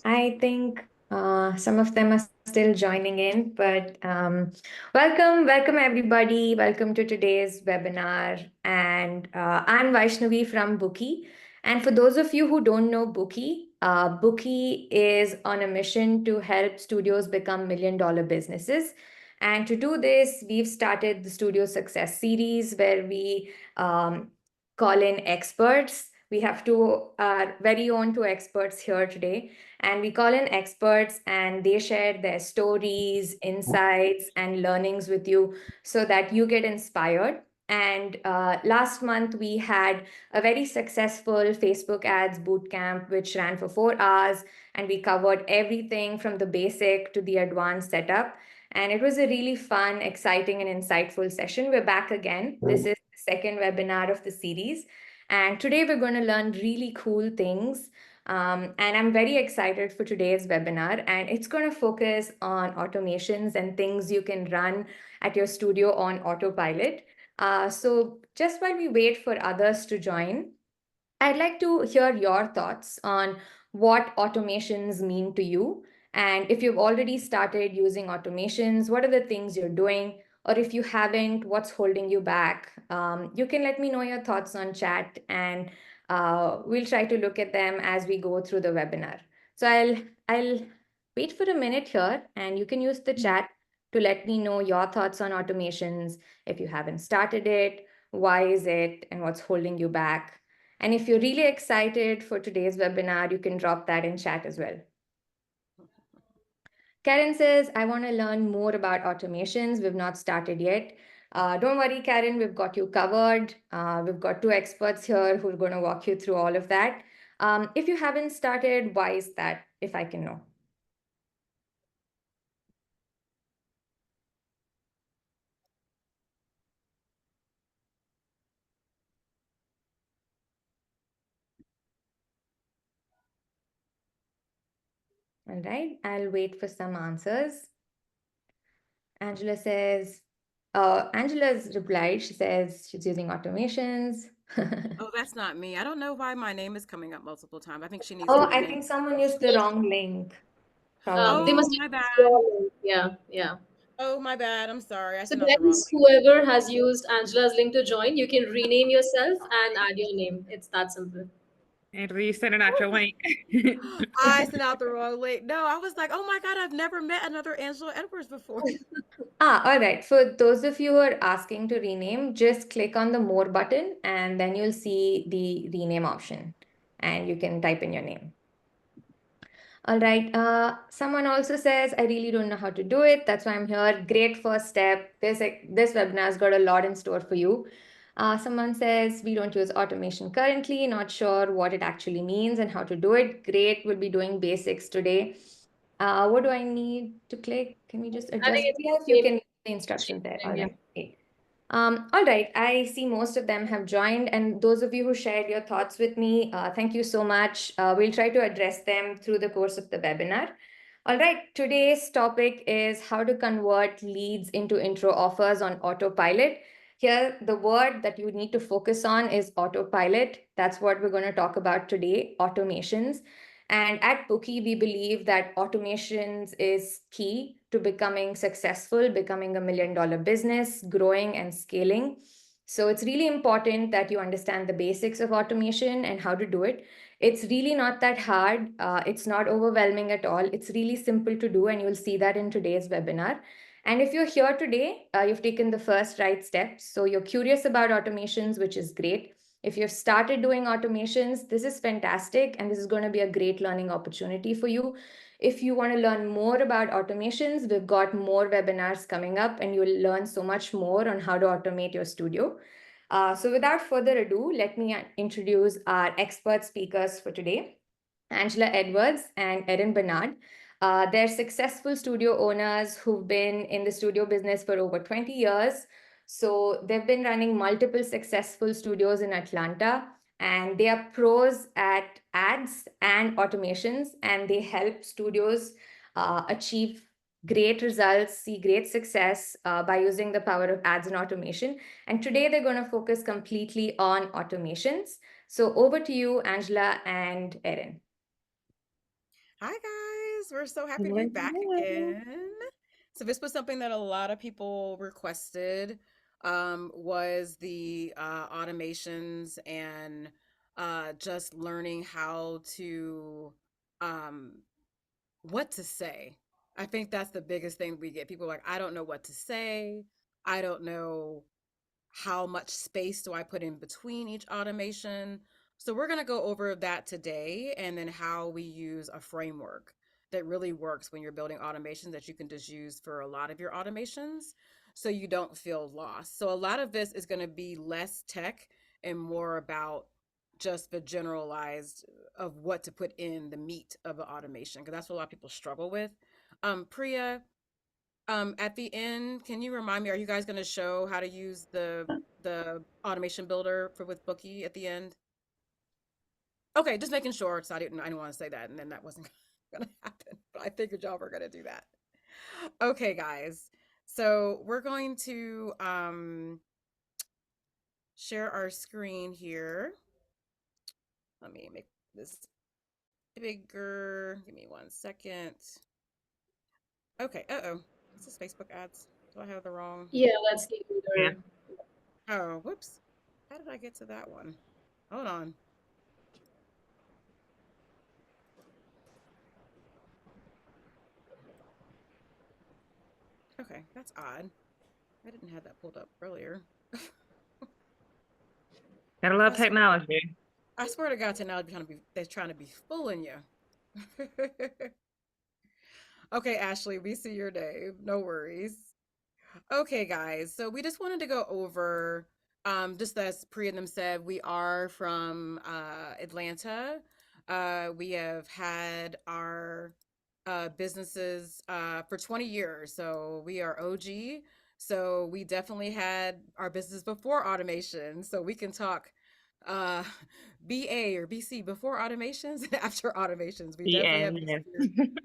I think some of them are still joining in, but welcome everybody. Welcome to today's webinar. And I'm Vaishnavi from Bookie. And for those of you who don't know Bookie, Bookie is on a mission to help studios become $1 million businesses. And to do this, we've started the Studio Success series where we call in experts. We have our very own two experts here today, and we call in experts and they share their stories, insights, and learnings with you so that you get inspired. And last month, we had a very successful Facebook ads bootcamp, which ran for 4 hours, and we covered everything from the basic to the advanced setup. And it was a really fun, exciting, and insightful session. We're back again. This is the second webinar of the series. And today we're going to learn really cool things. And I'm very excited for today's webinar. And it's going to focus on automations and things you can run at your studio on autopilot. So just while we wait for others to join, I'd like to hear your thoughts on what automations mean to you. And if you've already started using automations, what are the things you're doing? Or if you haven't, what's holding you back? You can let me know your thoughts on chat, and we'll try to look at them as we go through the webinar. So I'll wait for a minute here, and you can use the chat to let me know your thoughts on automations. If you haven't started it, why is it, and what's holding you back? And if you're really excited for today's webinar, you can drop that in chat as well. Karen says, I want to learn more about automations. We've not started yet. Don't worry, Karen, we've got you covered. We've got two experts here who are going to walk you through all of that. If you haven't started, why is that, if I can know? All right, I'll wait for some answers. Angela says, Angela's replied, she says she's using automations. Oh, that's not me. I don't know why my name is coming up multiple times. I think she needs to Oh, I rename. think someone used the wrong link, They probably. Oh, must my have used bad. your link. Yeah, yeah. Oh, my bad. I'm sorry. I So sent out the wrong guys, link. whoever has used Angela's link to join, you can rename yourself and add your name. It's that simple. And you sent an actual link. I sent out the wrong link. No, I was like, oh my God, I've never met another Angela Edwards before. All right. For those of you who are asking to rename, just click on the More button and then you'll see the rename option and you can type in your name. All right. Someone also says, I really don't know how to do it. That's why I'm here. Great first step. This webinar's got a lot in store for you. Someone says, we don't use automation currently, not sure what it actually means and how to do it. Great. We'll be doing basics today. What do I need to click? Can we just I adjust? think it's Yes, you the can same use the instructions there. All thing. right. Great. All right, I see most of them have joined, and those of you who shared your thoughts with me, thank you so much. We'll try to address them through the course of the webinar. All right, today's topic is how to convert leads into intro offers on autopilot. Here, the word that you need to focus on is autopilot. That's what we're going to talk about today, automations. And at Bookie, we believe that automations is key to becoming successful, becoming $1 million business, growing and scaling. So it's really important that you understand the basics of automation and how to do it. It's really not that hard. It's not overwhelming at all. It's really simple to do, and you'll see that in today's webinar. And if you're here today, you've taken the first right steps. So you're curious about automations, which is great. If you've started doing automations, this is fantastic, and this is going to be a great learning opportunity for you. If you want to learn more about automations, we've got more webinars coming up, and you'll learn so much more on how to automate your studio. So without further ado, let me introduce our expert speakers for today, Angela Edwards and Erin Bernard. They're successful studio owners who've been in the studio business for over 20 years. So they've been running multiple successful studios in Atlanta, and they are pros at ads and automations, and they help studios achieve great results, see great success by using the power of ads and automation. And today they're going to focus completely on automations. So over to you, Angela and Erin. Hi, guys. We're so happy to be back Hello. again. So this was something that a lot of people requested, was the automations and just learning how to um, what to say. I think that's the biggest thing we get. People are like, I don't know what to say. I don't know how much space do I put in between each automation. So we're going to go over that today, and then how we use a framework that really works when you're building automations that you can just use for a lot of your automations so you don't feel lost. So a lot of this is going to be less tech and more about just the generalized of what to put in the meat of the automation, because that's what a lot of people struggle with. Priya, at the end, can you remind me, are you guys going to show how to use the automation builder for with Bookie at the end? Okay, just making sure. So I didn't want to say that and then that wasn't going to happen, but I figured y'all were going to do that. Okay, guys. So we're going to share our screen here. Let me make this bigger. Give me 1 second. Okay. Uh-oh. Is this Facebook ads? Do I have the wrong? Yeah, let's see. Yeah. Oh, whoops. How did I get to that one? Hold on. Okay, that's odd. I didn't have that pulled up earlier. Gotta love I swear, technology. I swear to God, technology they're trying to be fooling you. Okay, Ashley, we see your name. No worries. Okay, guys. So we just wanted to go over, just as Priya and them said, we are from Atlanta. We have had our businesses for 20 years. So we are OG. So we definitely had our business before automation. So we can talk uh BA or BC before automations and after automations. We definitely Yeah, have yeah. experience.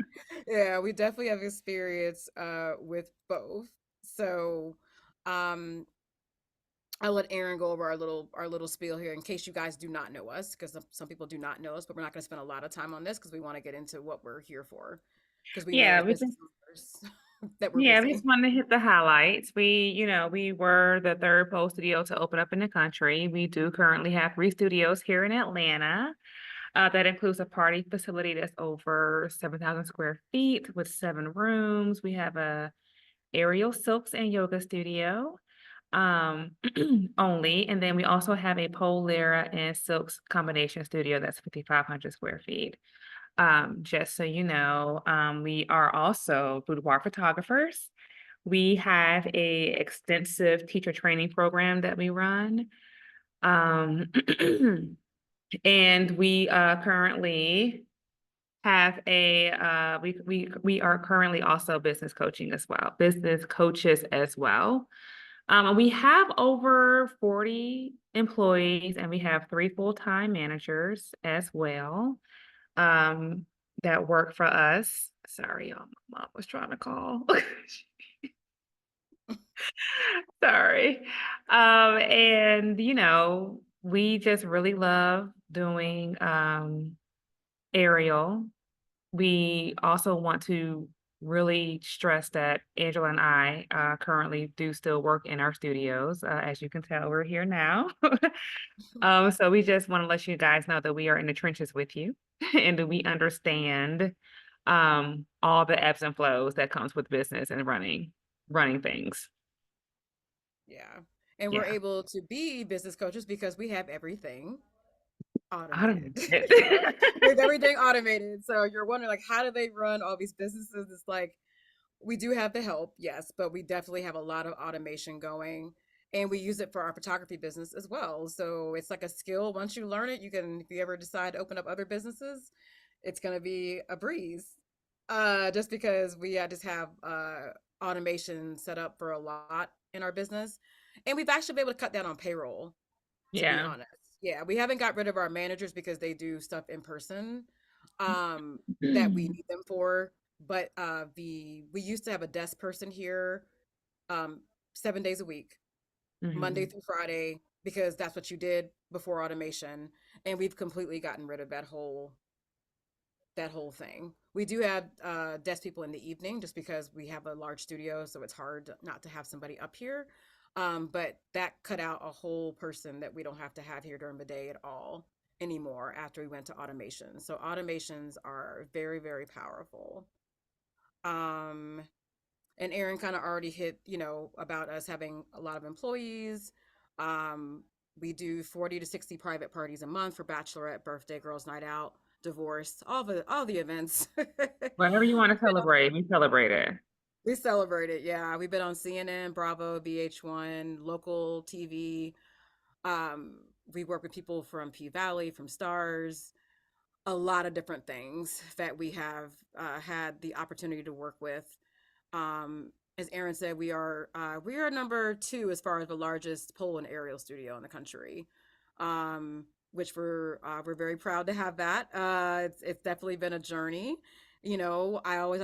Yeah, we definitely have experience with both. So, um, I'll let Erin go over our little spiel here in case you guys do not know us, because some people do not know us, but we're not going to spend a lot of time on this because we want to get into what we're here for, because we know Yeah, as we business just owners that we're yeah, we busy. just wanted to hit the highlights. We were the third pole studio to open up in the country. We do currently have 3 studios here in Atlanta. That includes a party facility that's over 7,000 square feet with 7 rooms. We have a aerial silks and yoga studio um only, and then we also have a pole lyra and silks combination studio that's 5,500 square feet. Just so you know, we are also boudoir photographers. We have a extensive teacher training program that we run. um and we currently have we are currently also business coaching as well, business coaches as well. And we have over 40 employees, and we have 3 full-time managers as well, um, that work for us. Sorry, y'all, my mom was trying to call. Sorry. And we just really love doing aerial. We also want to really stress that Angela and I currently do still work in our studios. As you can tell, we're here now. So we just want to let you guys know that we are in the trenches with you and that we understand all the ebbs and flows that comes with business and running things. Yeah, and we're Yeah. able to be business coaches because we have everything automated. Automated. We have everything automated. So you're wondering, like, how do they run all these businesses? It's like, we do have the help, yes, but we definitely have a lot of automation going, and we use it for our photography business as well. So it's like a skill. Once you learn it, you can, if you ever decide to open up other businesses, it's going to be a breeze. Just because we just have automation set up for a lot in our business, and we've actually been able to cut down on payroll, to be Yeah. honest. Yeah, we haven't got rid of our managers because they do stuff in person that we need them for. But we used to have a desk person here, um 7 days a week, Monday Mhm. through Friday, because that's what you did before automation. And we've completely gotten rid of that whole thing. We do have desk people in the evening just because we have a large studio, so it's hard not to have somebody up here. But that cut out a whole person that we don't have to have here during the day at all anymore after we went to automation. So automations are very, very powerful. Um, and Erin kind of already hit, about us having a lot of employees. Um, we do 40 to 60 private parties a month for bachelorette, birthday, girls' night out, divorce, all the events. Whatever you want We've to been on, celebrate, we celebrate it. we celebrate it. Yeah, we've been on CNN, Bravo, VH1, local TV. Um, we work with people from P Valley, from Stars, a lot of different things that we have had the opportunity to work with. As Erin said, we are number two as far as the largest pole and aerial studio in the country, which we're very proud to have that. It's definitely been a journey. I always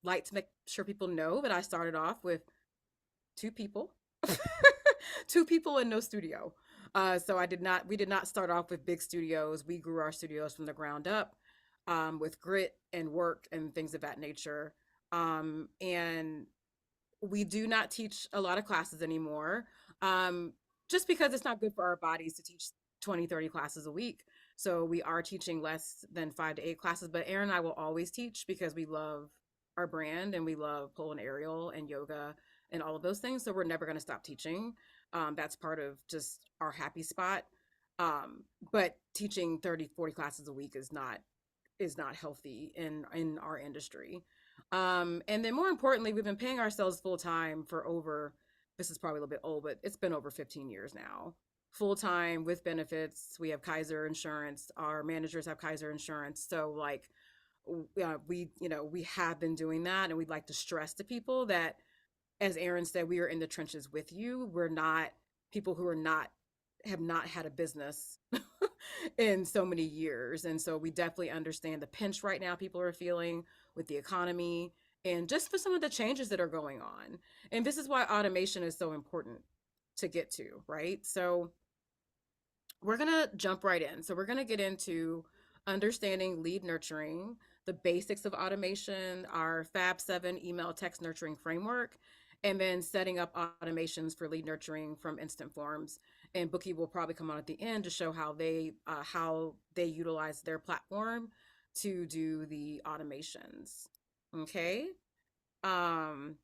like to make sure people know that I started off with two people, two people and no studio. So we did not start off with big studios. We grew our studios from the ground up, with grit and work and things of that nature. And we do not teach a lot of classes anymore, um, just because it's not good for our bodies to teach 20, 30 classes a week. So we are teaching less than 5 to 8 classes, but Erin and I will always teach because we love our brand and we love pole and aerial and yoga and all of those things. So we're never going to stop teaching. That's part of just our happy spot. But teaching 30, 40 classes a week is not healthy in our industry. And then more importantly, we've been paying ourselves full time for over, this is probably a little bit old, but it's been over 15 years now. Full time with benefits. We have Kaiser insurance. Our managers have Kaiser insurance. So like, we have been doing that, and we'd like to stress to people that, as Erin said, we are in the trenches with you. We're not people who have not had a business in so many years. And so we definitely understand the pinch right now people are feeling with the economy and just for some of the changes that are going on. And this is why automation is so important to get to, right? So we're going to jump right in. So we're going to get into understanding lead nurturing, the basics of automation, our Fab 7 email text nurturing framework, and then setting up automations for lead nurturing from instant forms. And Bookie will probably come on at the end to show how they utilize their platform to do the automations. Okay. Um,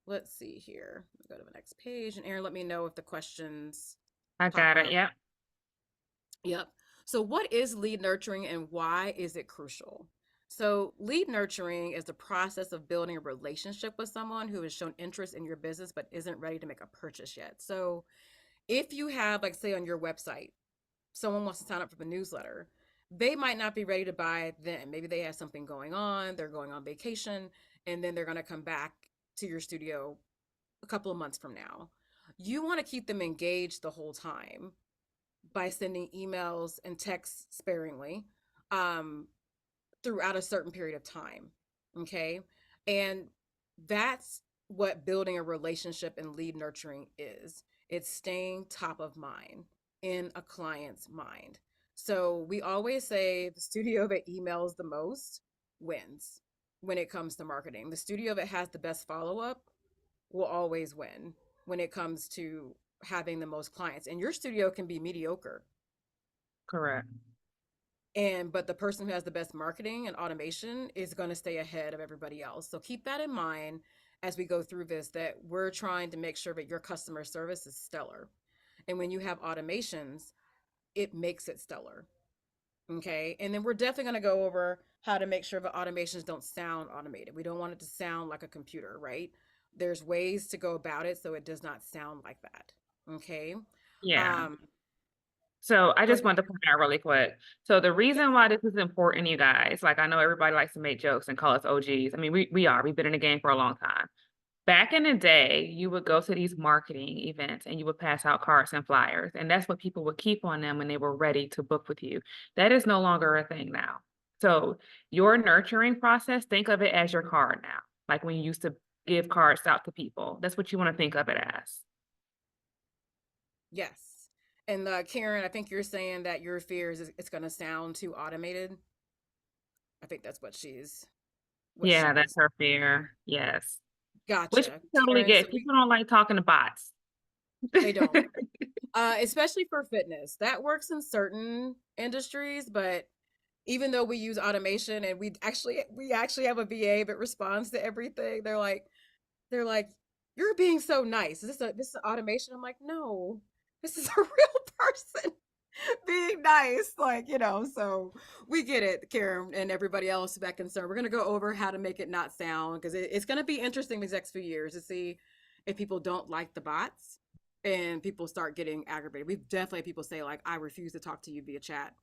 let's see here. Let me go to the next page. And Erin, let me know if the questions I pop got it. up. Yep. Yep. So, what is lead nurturing and why is it crucial? So, lead nurturing is the process of building a relationship with someone who has shown interest in your business but isn't ready to make a purchase yet. So, if you have, like, say, on your website, someone wants to sign up for the newsletter, they might not be ready to buy it then. Maybe they have something going on, they're going on vacation, and then they're going to come back to your studio a couple of months from now. You want to keep them engaged the whole time by sending emails and texts sparingly, um, throughout a certain period of time. Okay. And that's what building a relationship and lead nurturing is. It's staying top of mind in a client's mind. So we always say the studio that emails the most wins when it comes to marketing. The studio that has the best follow up will always win when it comes to having the most clients. And your studio can be mediocre, Correct. but the person who has the best marketing and automation is going to stay ahead of everybody else. So keep that in mind as we go through this, that we're trying to make sure that your customer service is stellar. And when you have automations, it makes it stellar. Okay. And then we're definitely going to go over how to make sure the automations don't sound automated. We don't want it to sound like a computer, right? There's ways to go about it so it does not sound like that. Okay. Yeah. Um, So I go just ahead. wanted to point out really quick. So the Yeah. reason why this is important, you guys, like I know everybody likes to make jokes and call us OGs. I mean, we are. We've been in the game for a long time. Back in the day, you would go to these marketing events and you would pass out cards and flyers, and that's what people would keep on them when they were ready to book with you. That is no longer a thing now. So your nurturing process, think of it as your card now. Like when you used to give cards out to people. That's what you want to think of it as. Yes. And Karen, I think you're saying that your fear is it's going to sound too automated. I think that's what she Yeah, that's was. her fear. Yes. Which Gotcha. we totally Karen, so get. People don't like talking to bots. they don't. Especially for fitness. That works in certain industries, but even though we use automation and we actually have a VA that responds to everything, they're like, you're being so nice. Is this automation? I'm like, no, this is a real person being nice. So we get it, Karen, and everybody else that concerned. We're gonna go over how to make it not sound, because it's gonna be interesting these next few years to see if people don't like the bots and people start getting aggravated. We've definitely had people say, like, I refuse to talk to you via chat.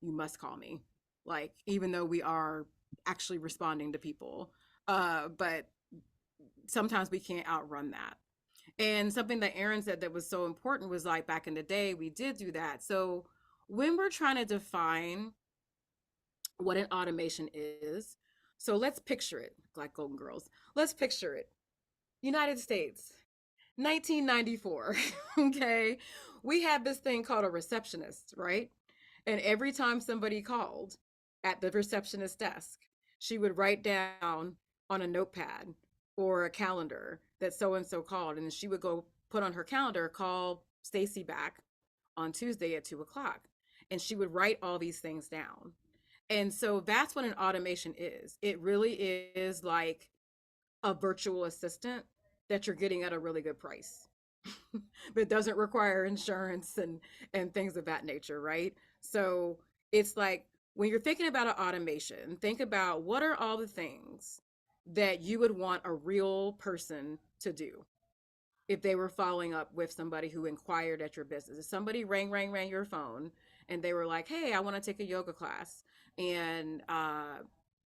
You must call me. Like, even though we are actually responding to people. But sometimes we can't outrun that. And something that Erin said that was so important was, like, back in the day, we did do that. So when we're trying to define what an automation is, so let's picture it, like Golden Girls. Let's picture it. United States, 1994. Okay. We had this thing called a receptionist, right? And every time somebody called at the receptionist desk, she would write down on a notepad or a calendar that so and so called. And then she would go put on her calendar, call Stacy back on Tuesday at 2 o'clock. And she would write all these things down. And so that's what an automation is. It really is like a virtual assistant that you're getting at a really good price. But doesn't require insurance and things of that nature, right? So it's like, when you're thinking about an automation, think about what are all the things that you would want a real person to do if they were following up with somebody who inquired at your business. If somebody rang your phone and they were like, hey, I want to take a yoga class. And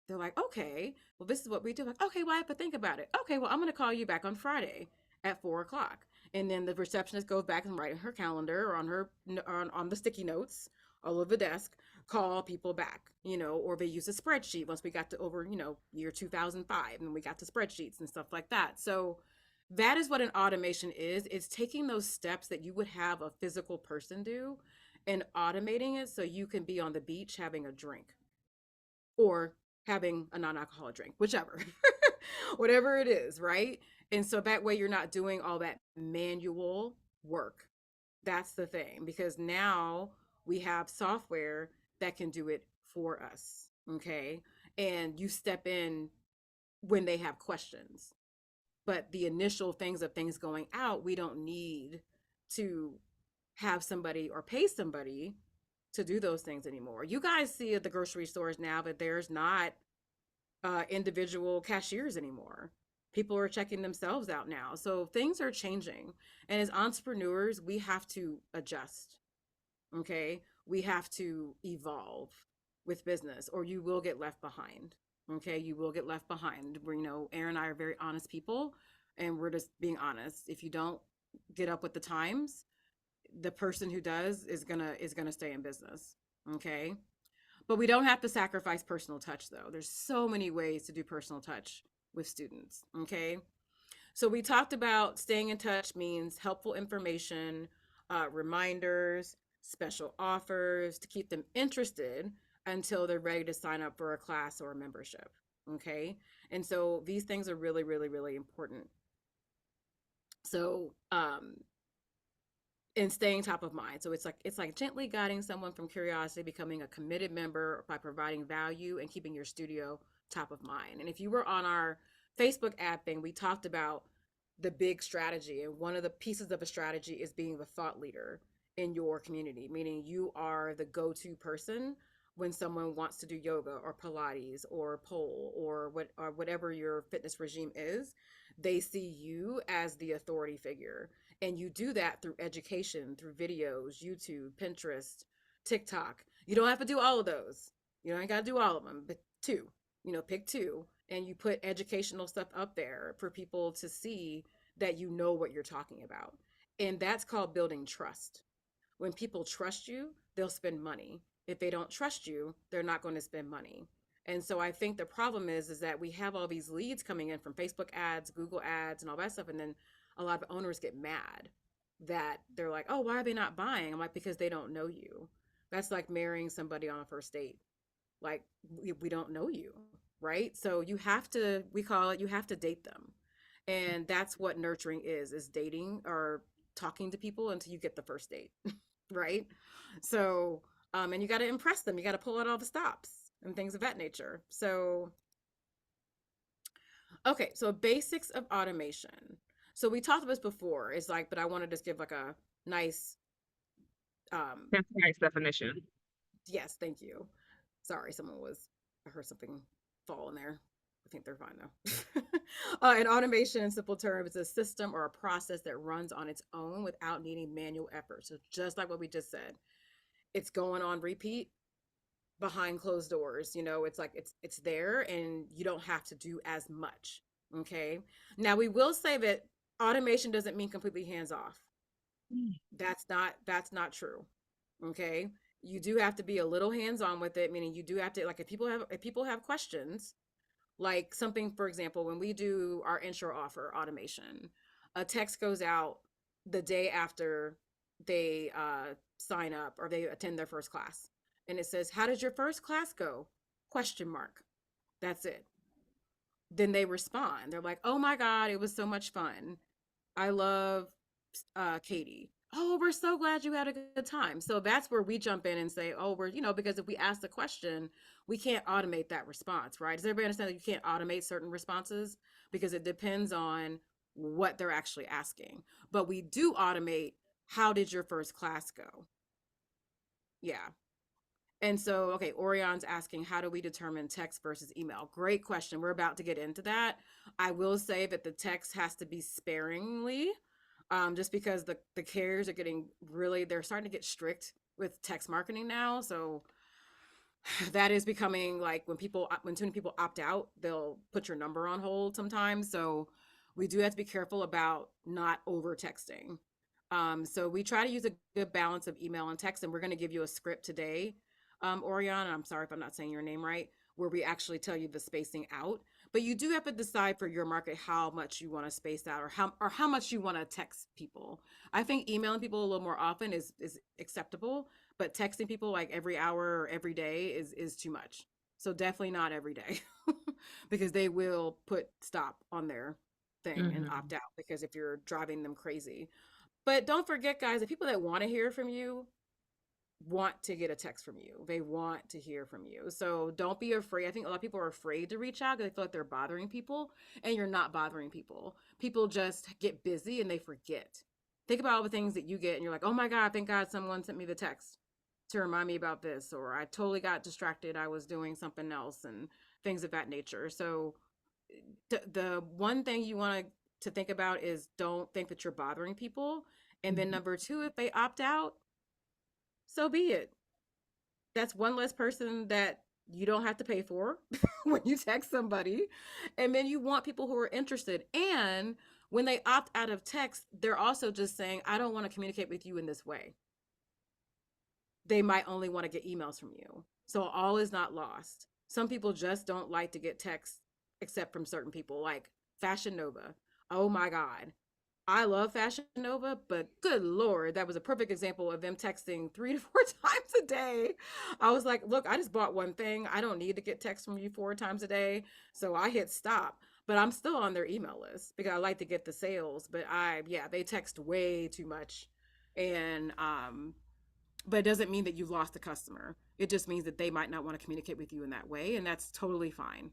they're like, okay, well, this is what we do. Like, okay, well, I have to think about it. Okay, well, I'm going to call you back on Friday at 4 o'clock. And then the receptionist goes back and write in her calendar or on the sticky notes all over the desk, call people back, or they use a spreadsheet once we got to over, year 2005, and we got to spreadsheets and stuff like that. So that is what an automation is. It's taking those steps that you would have a physical person do and automating it so you can be on the beach having a drink or having a non-alcoholic drink, whichever, whatever it is, right? And so that way you're not doing all that manual work. That's the thing, because now we have software that can do it for us. Okay. And you step in when they have questions, but the initial things of things going out, we don't need to have somebody or pay somebody to do those things anymore. You guys see at the grocery stores now that there's not individual cashiers anymore. People are checking themselves out now. So things are changing. And as entrepreneurs, we have to adjust. Okay. We have to evolve with business, or you will get left behind. Okay. You will get left behind. Erin and I are very honest people, and we're just being honest. If you don't get up with the times, the person who does is gonna stay in business. Okay. But we don't have to sacrifice personal touch, though. There's so many ways to do personal touch with students. Okay. So we talked about staying in touch means helpful information, reminders, special offers to keep them interested until they're ready to sign up for a class or a membership. Okay. And so these things are really, really, really important. So, and staying top of mind. So it's like gently guiding someone from curiosity, becoming a committed member by providing value and keeping your studio top of mind. And if you were on our Facebook ad thing, we talked about the big strategy. And one of the pieces of a strategy is being the thought leader in your community, meaning you are the go-to person when someone wants to do yoga or Pilates or pole or whatever your fitness regime is. They see you as the authority figure, and you do that through education, through videos, YouTube, Pinterest, TikTok. You don't have to do all of those. You don't got to do all of them, but two, pick two, and you put educational stuff up there for people to see that you know what you're talking about. And that's called building trust. When people trust you, they'll spend money. If they don't trust you, they're not going to spend money. And so I think the problem is that we have all these leads coming in from Facebook ads, Google ads, and all that stuff. And then a lot of owners get mad that they're like, oh, why are they not buying? I'm like, because they don't know you. That's like marrying somebody on a first date. Like we don't know you, right? So you have to, we call it, you have to date them. And that's what nurturing is dating or talking to people until you get the first date, right? So, and you got to impress them. You got to pull out all the stops and things of that nature. So, okay, so basics of automation. So we talked about this before. It's like, but I want to just give like a nice, That's a nice definition. yes, thank you. Sorry, I heard something fall in there. I think they're fine though. An automation, in simple terms, is a system or a process that runs on its own without needing manual effort. So just like what we just said, it's going on repeat behind closed doors. It's like it's there and you don't have to do as much. Okay. Now we will say that automation doesn't mean completely hands off. That's not true. Okay. You do have to be a little hands on with it, meaning you do have to, like, if people have questions, like something, for example, when we do our intro offer automation, a text goes out the day after they sign up or they attend their first class. And it says, "How did your first class go?" Question mark. That's it. Then they respond. They're like, "Oh my God, it was so much fun. I love Katie. Oh, we're so glad you had a good time." So that's where we jump in and say, "Oh, because if we ask the question, we can't automate that response, right?" Does everybody understand that you can't automate certain responses because it depends on what they're actually asking? But we do automate, "How did your first class go?" Yeah. And so, okay, Orion's asking, how do we determine text versus email? Great question. We're about to get into that. I will say that the text has to be sparingly, just because the carriers are they're starting to get strict with text marketing now. So that is becoming like when too many people opt out, they'll put your number on hold sometimes. So we do have to be careful about not over texting. So we try to use a good balance of email and text, and we're going to give you a script today, Orion, and I'm sorry if I'm not saying your name right, where we actually tell you the spacing out. But you do have to decide for your market how much you want to space out, or how much you want to text people. I think emailing people a little more often is acceptable, but texting people like every hour or every day is too much. So definitely not every day, because they will put stop on their thing and opt out because if you're driving them crazy. But don't forget, guys, the people that want to hear from you want to get a text from you. They want to hear from you. So don't be afraid. I think a lot of people are afraid to reach out because they feel like they're bothering people, and you're not bothering people. People just get busy and they forget. Think about all the things that you get and you're like, "Oh my God, thank God someone sent me the text to remind me about this," or "I totally got distracted. I was doing something else," and things of that nature. So the one thing you want to think about is don't think that you're bothering people. And then number two, if they opt out, so be it. That's one less person that you don't have to pay for when you text somebody. And then you want people who are interested. And when they opt out of text, they're also just saying, "I don't want to communicate with you in this way." They might only want to get emails from you. So all is not lost. Some people just don't like to get texts except from certain people, like Fashion Nova. Oh my God. I love Fashion Nova, but good Lord, that was a perfect example of them texting 3 to 4 times a day. I was like, "Look, I just bought one thing. I don't need to get texts from you 4 times a day." So I hit stop, but I'm still on their email list because I like to get the sales. But yeah, they text way too much. And, but it doesn't mean that you've lost a customer. It just means that they might not want to communicate with you in that way. And that's totally fine.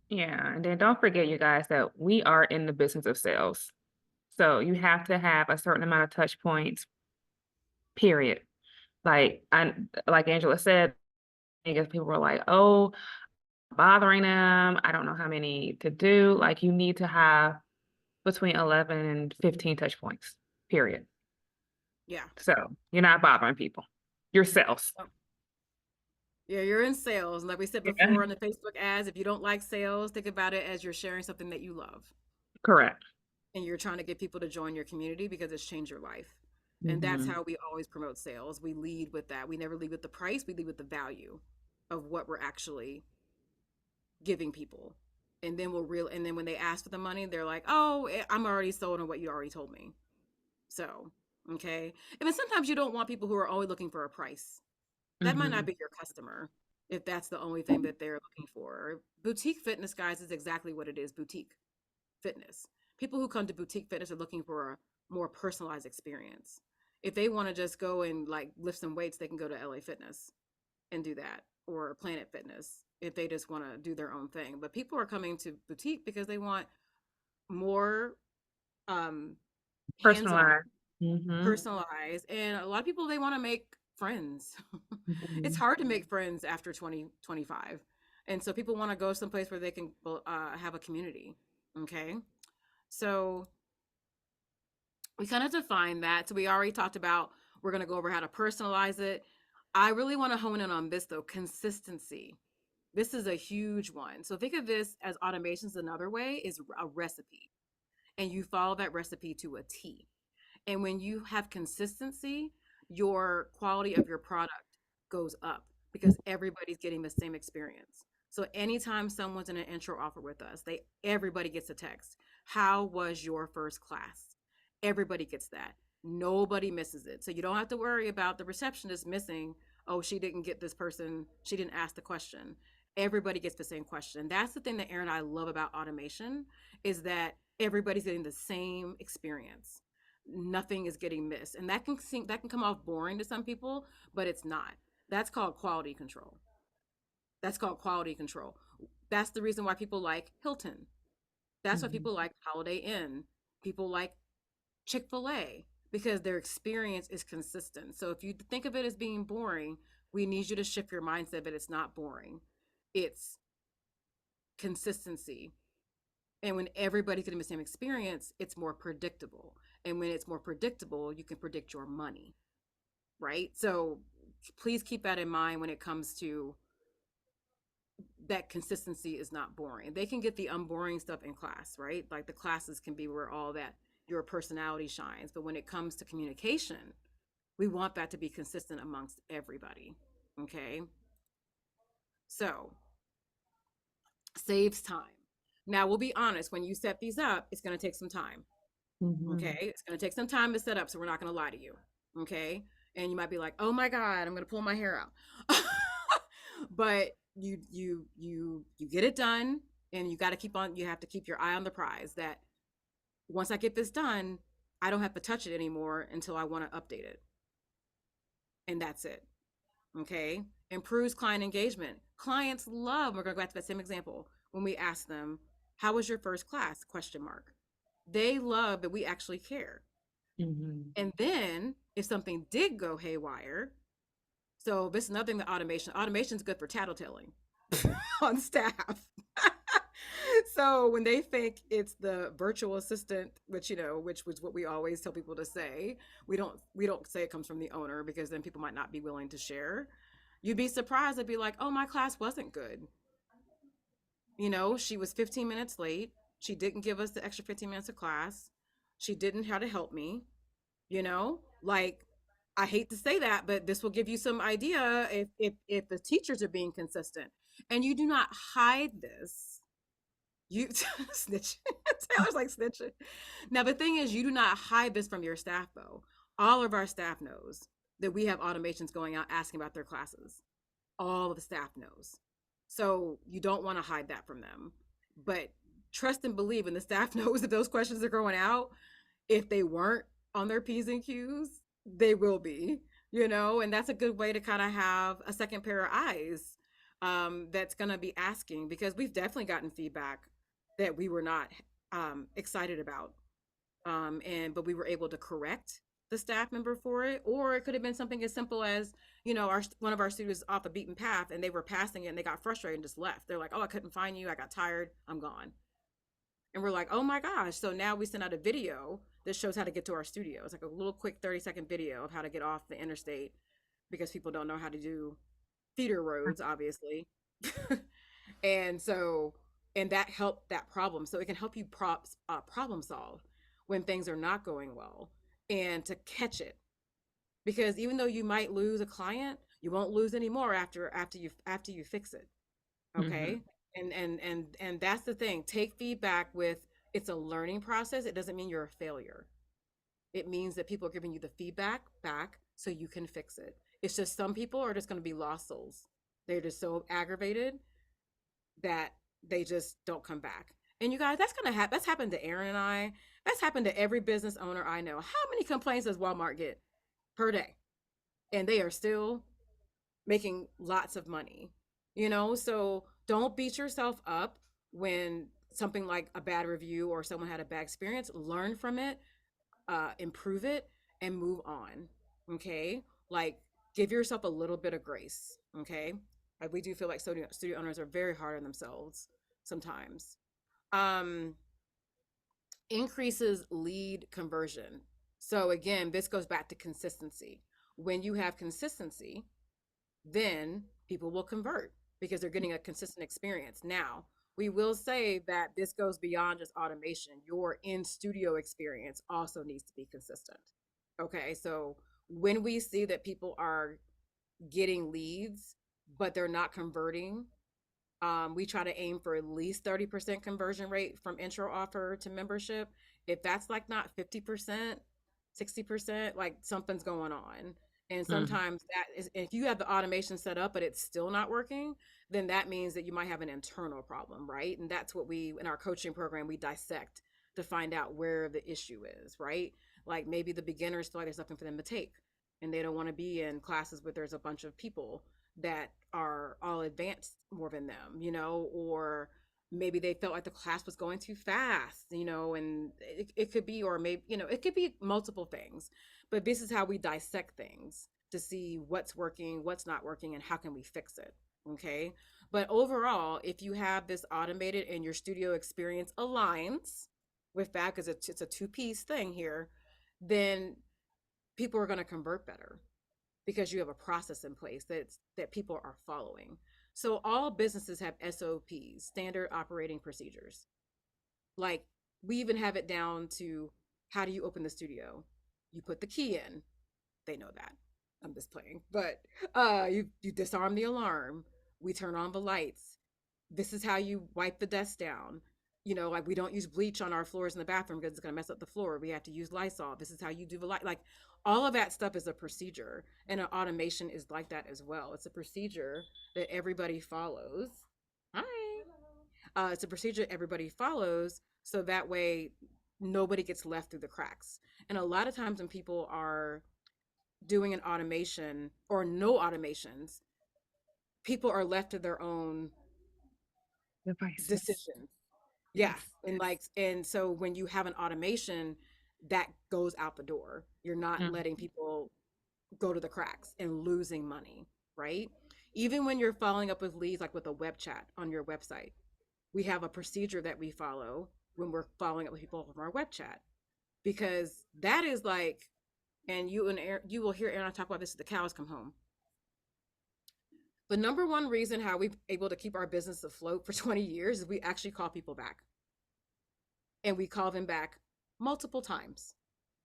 Yeah, and then don't forget, you guys, that we are in the business of sales. So you have to have a certain amount of touch points, period. Like Angela said, I guess people were like, "Oh, bothering them. I don't know how many to do." Like you need to have between 11 and 15 touch points, period. Yeah. So you're not bothering people. Yourselves. Yeah, you're in sales. And like we said Yeah. before on the Facebook ads, if you don't like sales, think about it as you're sharing something that you love. Correct. And you're trying to get people to join your community because it's changed your life. And that's Mhm. how we always promote sales. We lead with that. We never lead with the price, we lead with the value of what we're actually giving people. And then and then when they ask for the money, they're like, "Oh, I'm already sold on what you already told me." So, okay. And then sometimes you don't want people who are only looking for a price. That might not Mhm. be your customer. if that's the only thing that they're looking for. Boutique fitness, guys, is exactly what it is, boutique fitness. People who come to boutique fitness are looking for a more personalized experience. If they want to just go and like lift some weights, they can go to LA Fitness and do that, or Planet Fitness if they just want to do their own thing. But people are coming to boutique because they want more um hands-on, Personalized. Mm-hmm. personalized, and a lot of people, they want to make friends. It's Mm-hmm. hard to make friends after 2025, and so people want to go someplace where they can have a community. Okay, so we kind of define that. So we already talked about, we're going to go over how to personalize it. I really want to hone in on this though, consistency. This is a huge one. So think of this as automations. Another way is a recipe, and you follow that recipe to a T. And when you have consistency, your quality of your product goes up because everybody's getting the same experience. So anytime someone's in an intro offer with us, everybody gets a text. How was your first class? Everybody gets that. Nobody misses it. So you don't have to worry about the receptionist missing, oh, she didn't get this person, she didn't ask the question. Everybody gets the same question. That's the thing that Erin and I love about automation, is that everybody's getting the same experience. Nothing is getting missed. And that can come off boring to some people, but it's not. That's called quality control. That's called quality control. That's the reason why people like Hilton. That's why Mm-hmm. people like Holiday Inn. People like Chick-fil-A, because their experience is consistent. So if you think of it as being boring, we need you to shift your mindset that it's not boring. It's consistency. And when everybody's getting the same experience, it's more predictable. And when it's more predictable, you can predict your money, right? So please keep that in mind when it comes to that. Consistency is not boring. They can get the unboring stuff in class, right? Like the classes can be where all that your personality shines. But when it comes to communication, we want that to be consistent amongst everybody. Okay. So saves time. Now, we'll be honest, when you set these up, it's going to take some time. Mm-hmm. Okay. It's going to take some time to set up. So we're not going to lie to you. Okay. And you might be like, oh my God, I'm going to pull my hair out. But you get it done, and you got to keep on, you have to keep your eye on the prize, that once I get this done, I don't have to touch it anymore until I want to update it. And that's it. Okay. Improves client engagement. Clients love, we're going to go back to that same example, when we ask them, how was your first class, question mark. They love that we actually care. Mm-hmm. And then if something did go haywire, so this is another thing, that automation is good for tattletelling on staff. So when they think it's the virtual assistant, which was what we always tell people to say, we don't say it comes from the owner, because then people might not be willing to share. You'd be surprised. I'd be like, oh, my class wasn't good. She was 15 minutes late. She didn't give us the extra 15 minutes of class. She didn't try to help me. Like, I hate to say that, but this will give you some idea if the teachers are being consistent. And you do not hide this. You snitch. Taylor's like snitching. Now the thing is, you do not hide this from your staff though. All of our staff knows that we have automations going out asking about their classes. All of the staff knows. So you don't want to hide that from them. But trust and believe, and the staff knows that those questions are going out. If they weren't on their P's and Q's, they will be, and that's a good way to kind of have a second pair of eyes, that's going to be asking, because we've definitely gotten feedback that we were not excited about. But we were able to correct the staff member for it. Or it could have been something as simple as, one of our students off a beaten path, and they were passing it and they got frustrated and just left. They're like, oh, I couldn't find you. I got tired. I'm gone. And we're like, oh my gosh. So now we send out a video that shows how to get to our studio. It's like a little quick 30-second video of how to get off the interstate, because people don't know how to do feeder roads, obviously. And so, and that helped that problem. So it can help you problem solve when things are not going well, and to catch it. Because even though you might lose a client, you won't lose anymore after you fix it. Mm-hmm. Okay. And that's the thing. Take feedback with, it's a learning process. It doesn't mean you're a failure. It means that people are giving you the feedback back so you can fix it. It's just some people are just going to be lost souls. They're just so aggravated that they just don't come back. And you guys, that's gonna happen. That's happened to Erin and I. That's happened to every business owner I know. How many complaints does Walmart get per day? And they are still making lots of money. So don't beat yourself up when something like a bad review or someone had a bad experience. Learn from it, improve it, and move on. Okay, like give yourself a little bit of grace. Okay, like we do feel like studio owners are very hard on themselves sometimes. um Increases lead conversion. So again, this goes back to consistency. When you have consistency, then people will convert because they're getting a consistent experience. Now, we will say that this goes beyond just automation. Your in studio experience also needs to be consistent. Okay, so when we see that people are getting leads, but they're not converting, we try to aim for at least 30% conversion rate from intro offer to membership. If that's like not 50%, 60%, like something's going on. And Mm-hmm. sometimes that is, if you have the automation set up, but it's still not working, then that means that you might have an internal problem, right? And that's what we, in our coaching program, we dissect to find out where the issue is, right? Like maybe the beginners feel like there's nothing for them to take and they don't want to be in classes where there's a bunch of people that are all advanced more than them, or maybe they felt like the class was going too fast, and it could be, or maybe, it could be multiple things. But this is how we dissect things to see what's working, what's not working, and how can we fix it. Okay. But overall, if you have this automated and your studio experience aligns with that, because it's a two-piece thing here, then people are going to convert better because you have a process in place that people are following. So all businesses have SOPs, standard operating procedures. Like we even have it down to, how do you open the studio? You put the key in. They know that. I'm just playing. But you disarm the alarm. We turn on the lights. This is how you wipe the desk down. Like we don't use bleach on our floors in the bathroom because it's going to mess up the floor. We have to use Lysol. This is how you do the light. Like all of that stuff is a procedure, and an automation is like that as well. It's a procedure that everybody follows. Hi. It's a procedure everybody follows, so that way nobody gets left through the cracks. And a lot of times when people are doing an automation or no automations, people are left to their own Devices. decisions. Yeah. Yes. And so when you have an automation, that goes out the door. You're not Mm-hmm. letting people go to the cracks and losing money, right? Even when you're following up with leads, like with a web chat on your website, we have a procedure that we follow when we're following up with people from our web chat, because that is like, and you will hear Aaron talk about this, the cows come home. The number one reason how we've able to keep our business afloat for 20 years is we actually call people back, and we call them back multiple times.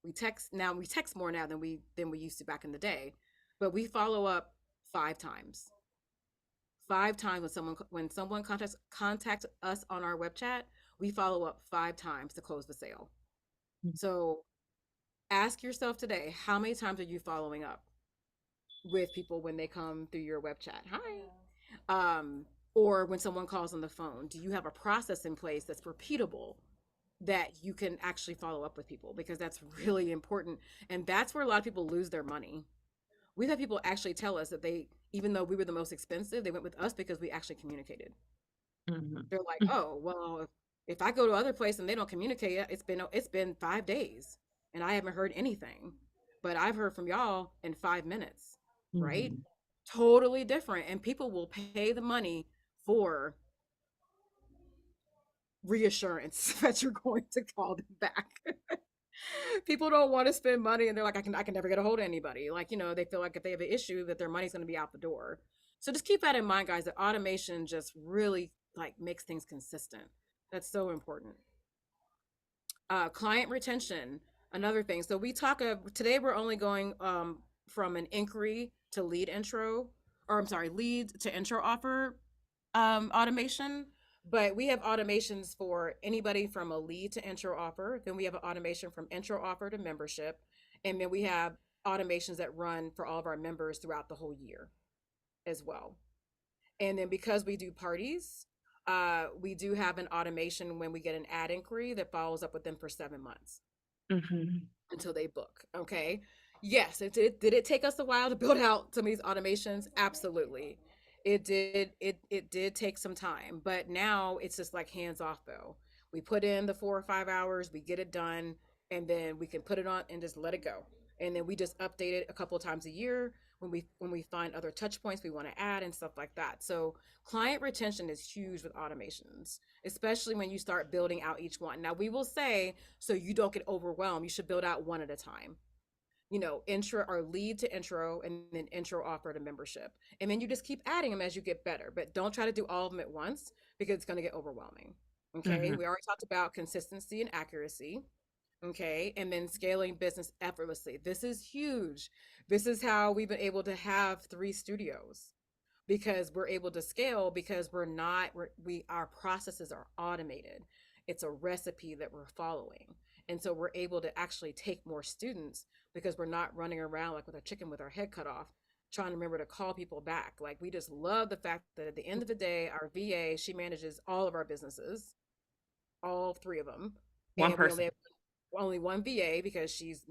We text more now than we used to back in the day, but we follow up 5 times. 5 times when someone contacts us on our web chat, we follow up 5 times to close the sale. So ask yourself today, how many times are you following up with people when they come through your web chat? Hi. Or when someone calls on the phone, do you have a process in place that's repeatable, that you can actually follow up with people? Because that's really important. And that's where a lot of people lose their money. We've had people actually tell us that even though we were the most expensive, they went with us because we actually communicated. Mm-hmm. They're like, oh, well, if I go to other place and they don't communicate, it's been 5 days and I haven't heard anything, but I've heard from y'all in 5 minutes, right? Mm-hmm. Totally different. And people will pay the money for reassurance that you're going to call them back. People don't want to spend money and they're like, I can never get a hold of anybody. Like, they feel like if they have an issue that their money's going to be out the door. So just keep that in mind, guys, that automation just really like makes things consistent. That's so important. Client retention, another thing. So we talk today we're only going from an inquiry to lead intro, or I'm sorry, lead to intro offer automation. But we have automations for anybody from a lead to intro offer. Then we have an automation from intro offer to membership. And then we have automations that run for all of our members throughout the whole year as well. And then because we do parties, we do have an automation when we get an ad inquiry that follows up with them for 7 months until they book. Okay. Yes, did it take us a while to build out some of these automations? Absolutely. It did. It did take some time, but now it's just like hands off though. We put in the 4 or 5 hours, we get it done, and then we can put it on and just let it go. And then we just update it a couple of times a year when we find other touch points we want to add and stuff like that. So client retention is huge with automations, especially when you start building out each one. Now we will say, so you don't get overwhelmed, you should build out one at a time. Intro or lead to intro, and then intro offer to membership. And then you just keep adding them as you get better, but don't try to do all of them at once because it's going to get overwhelming. Okay. We already talked about consistency and accuracy. Okay. And then scaling business effortlessly. This is huge. This is how we've been able to have 3 studios, because we're able to scale, because our processes are automated. It's a recipe that we're following. And so we're able to actually take more students because we're not running around like with a chicken with our head cut off, trying to remember to call people back. Like, we just love the fact that at the end of the day, our VA, she manages all of our businesses, all 3 of them. One And we person. only one VA because she's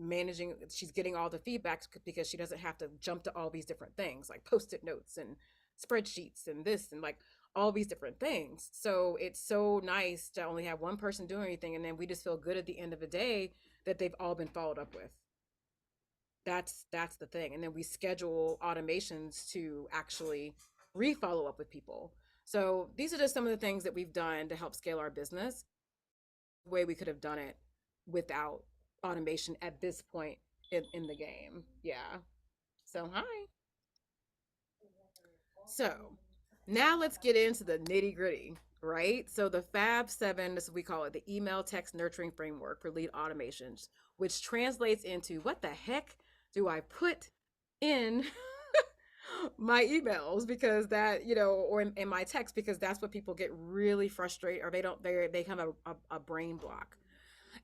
getting all the feedbacks, because she doesn't have to jump to all these different things like post-it notes and spreadsheets and this and like all these different things. So it's so nice to only have one person doing anything, and then we just feel good at the end of the day that they've all been followed up with. That's the thing. And then we schedule automations to actually re-follow up with people. So these are just some of the things that we've done to help scale our business. The way we could have done it without automation at this point in the game. Yeah. So hi. So now let's get into the nitty gritty, right? So the Fab 7, this is what we call it, the email text nurturing framework for lead automations, which translates into, what the heck do I put in my emails, because that, or in my text, because that's what people get really frustrated, or they have a brain block.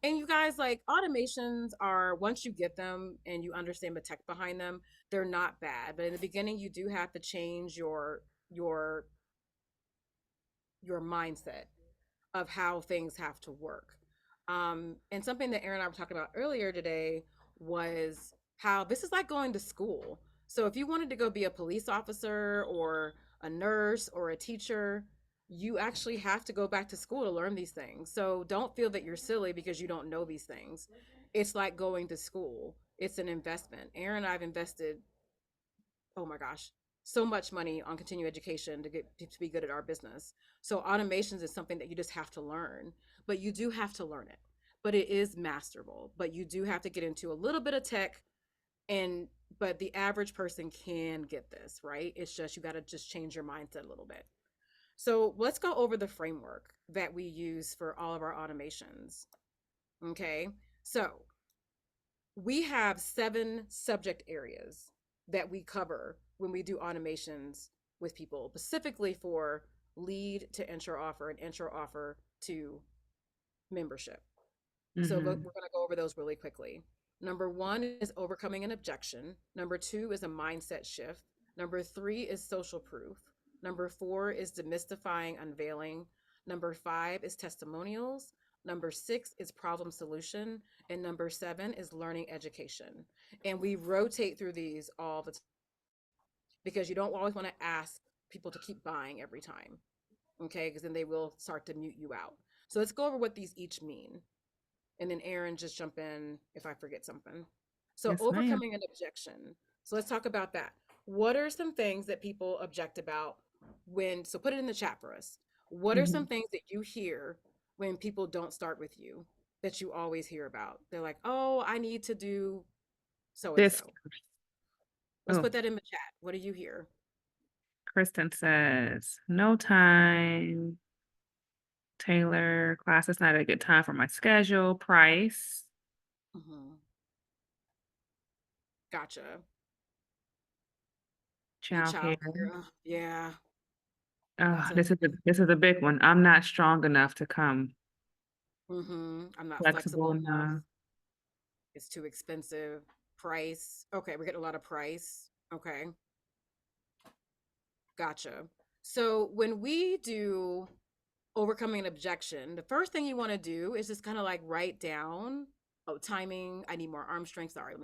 And you guys, like, automations are, once you get them and you understand the tech behind them, they're not bad. But in the beginning, you do have to change your your mindset of how things have to work. And something that Erin and I were talking about earlier today was how this is like going to school. So if you wanted to go be a police officer or a nurse or a teacher, you actually have to go back to school to learn these things. So don't feel that you're silly because you don't know these things. It's like going to school. It's an investment. Erin and I've invested, oh my gosh, so much money on continuing education to be good at our business. So automations is something that you just have to learn, but you do have to learn it. But it is masterable. But you do have to get into a little bit of tech, and but the average person can get this, right? It's just, you got to just change your mindset a little bit. So let's go over the framework that we use for all of our automations. Okay. So we have 7 subject areas that we cover when we do automations with people, specifically for lead to intro offer and intro offer to membership. So we're going to go over those really quickly. Number 1 is overcoming an objection. Number 2 is a mindset shift. Number 3 is social proof. Number 4 is demystifying unveiling. Number 5 is testimonials. Number 6 is problem solution. And number 7 is learning education. And we rotate through these all the time, because you don't always want to ask people to keep buying every time. Okay, because then they will start to mute you out. So let's go over what these each mean. And then Erin, just jump in if I forget something. So Yes, ma'am. overcoming an objection. So let's talk about that. What are some things that people object about so put it in the chat for us. What are some things that you hear when people don't start with you, that you always hear about? They're like, oh, I need to do so and This, so. Let's oh, put that in the chat. What do you hear? Kristen says, no time. Taylor, class is not a good time for my schedule. Price. Mm-hmm. Gotcha. And Childcare. childcare. Yeah, Oh, that's a this is a big one. I'm not strong enough to come. I'm not Flexible flexible enough. enough. It's too expensive. Price. Okay, we're getting a lot of price. Okay. Gotcha. So when we do overcoming an objection, the first thing you want to do is just kind of like write down, oh, timing, I need more arm strength. Sorry,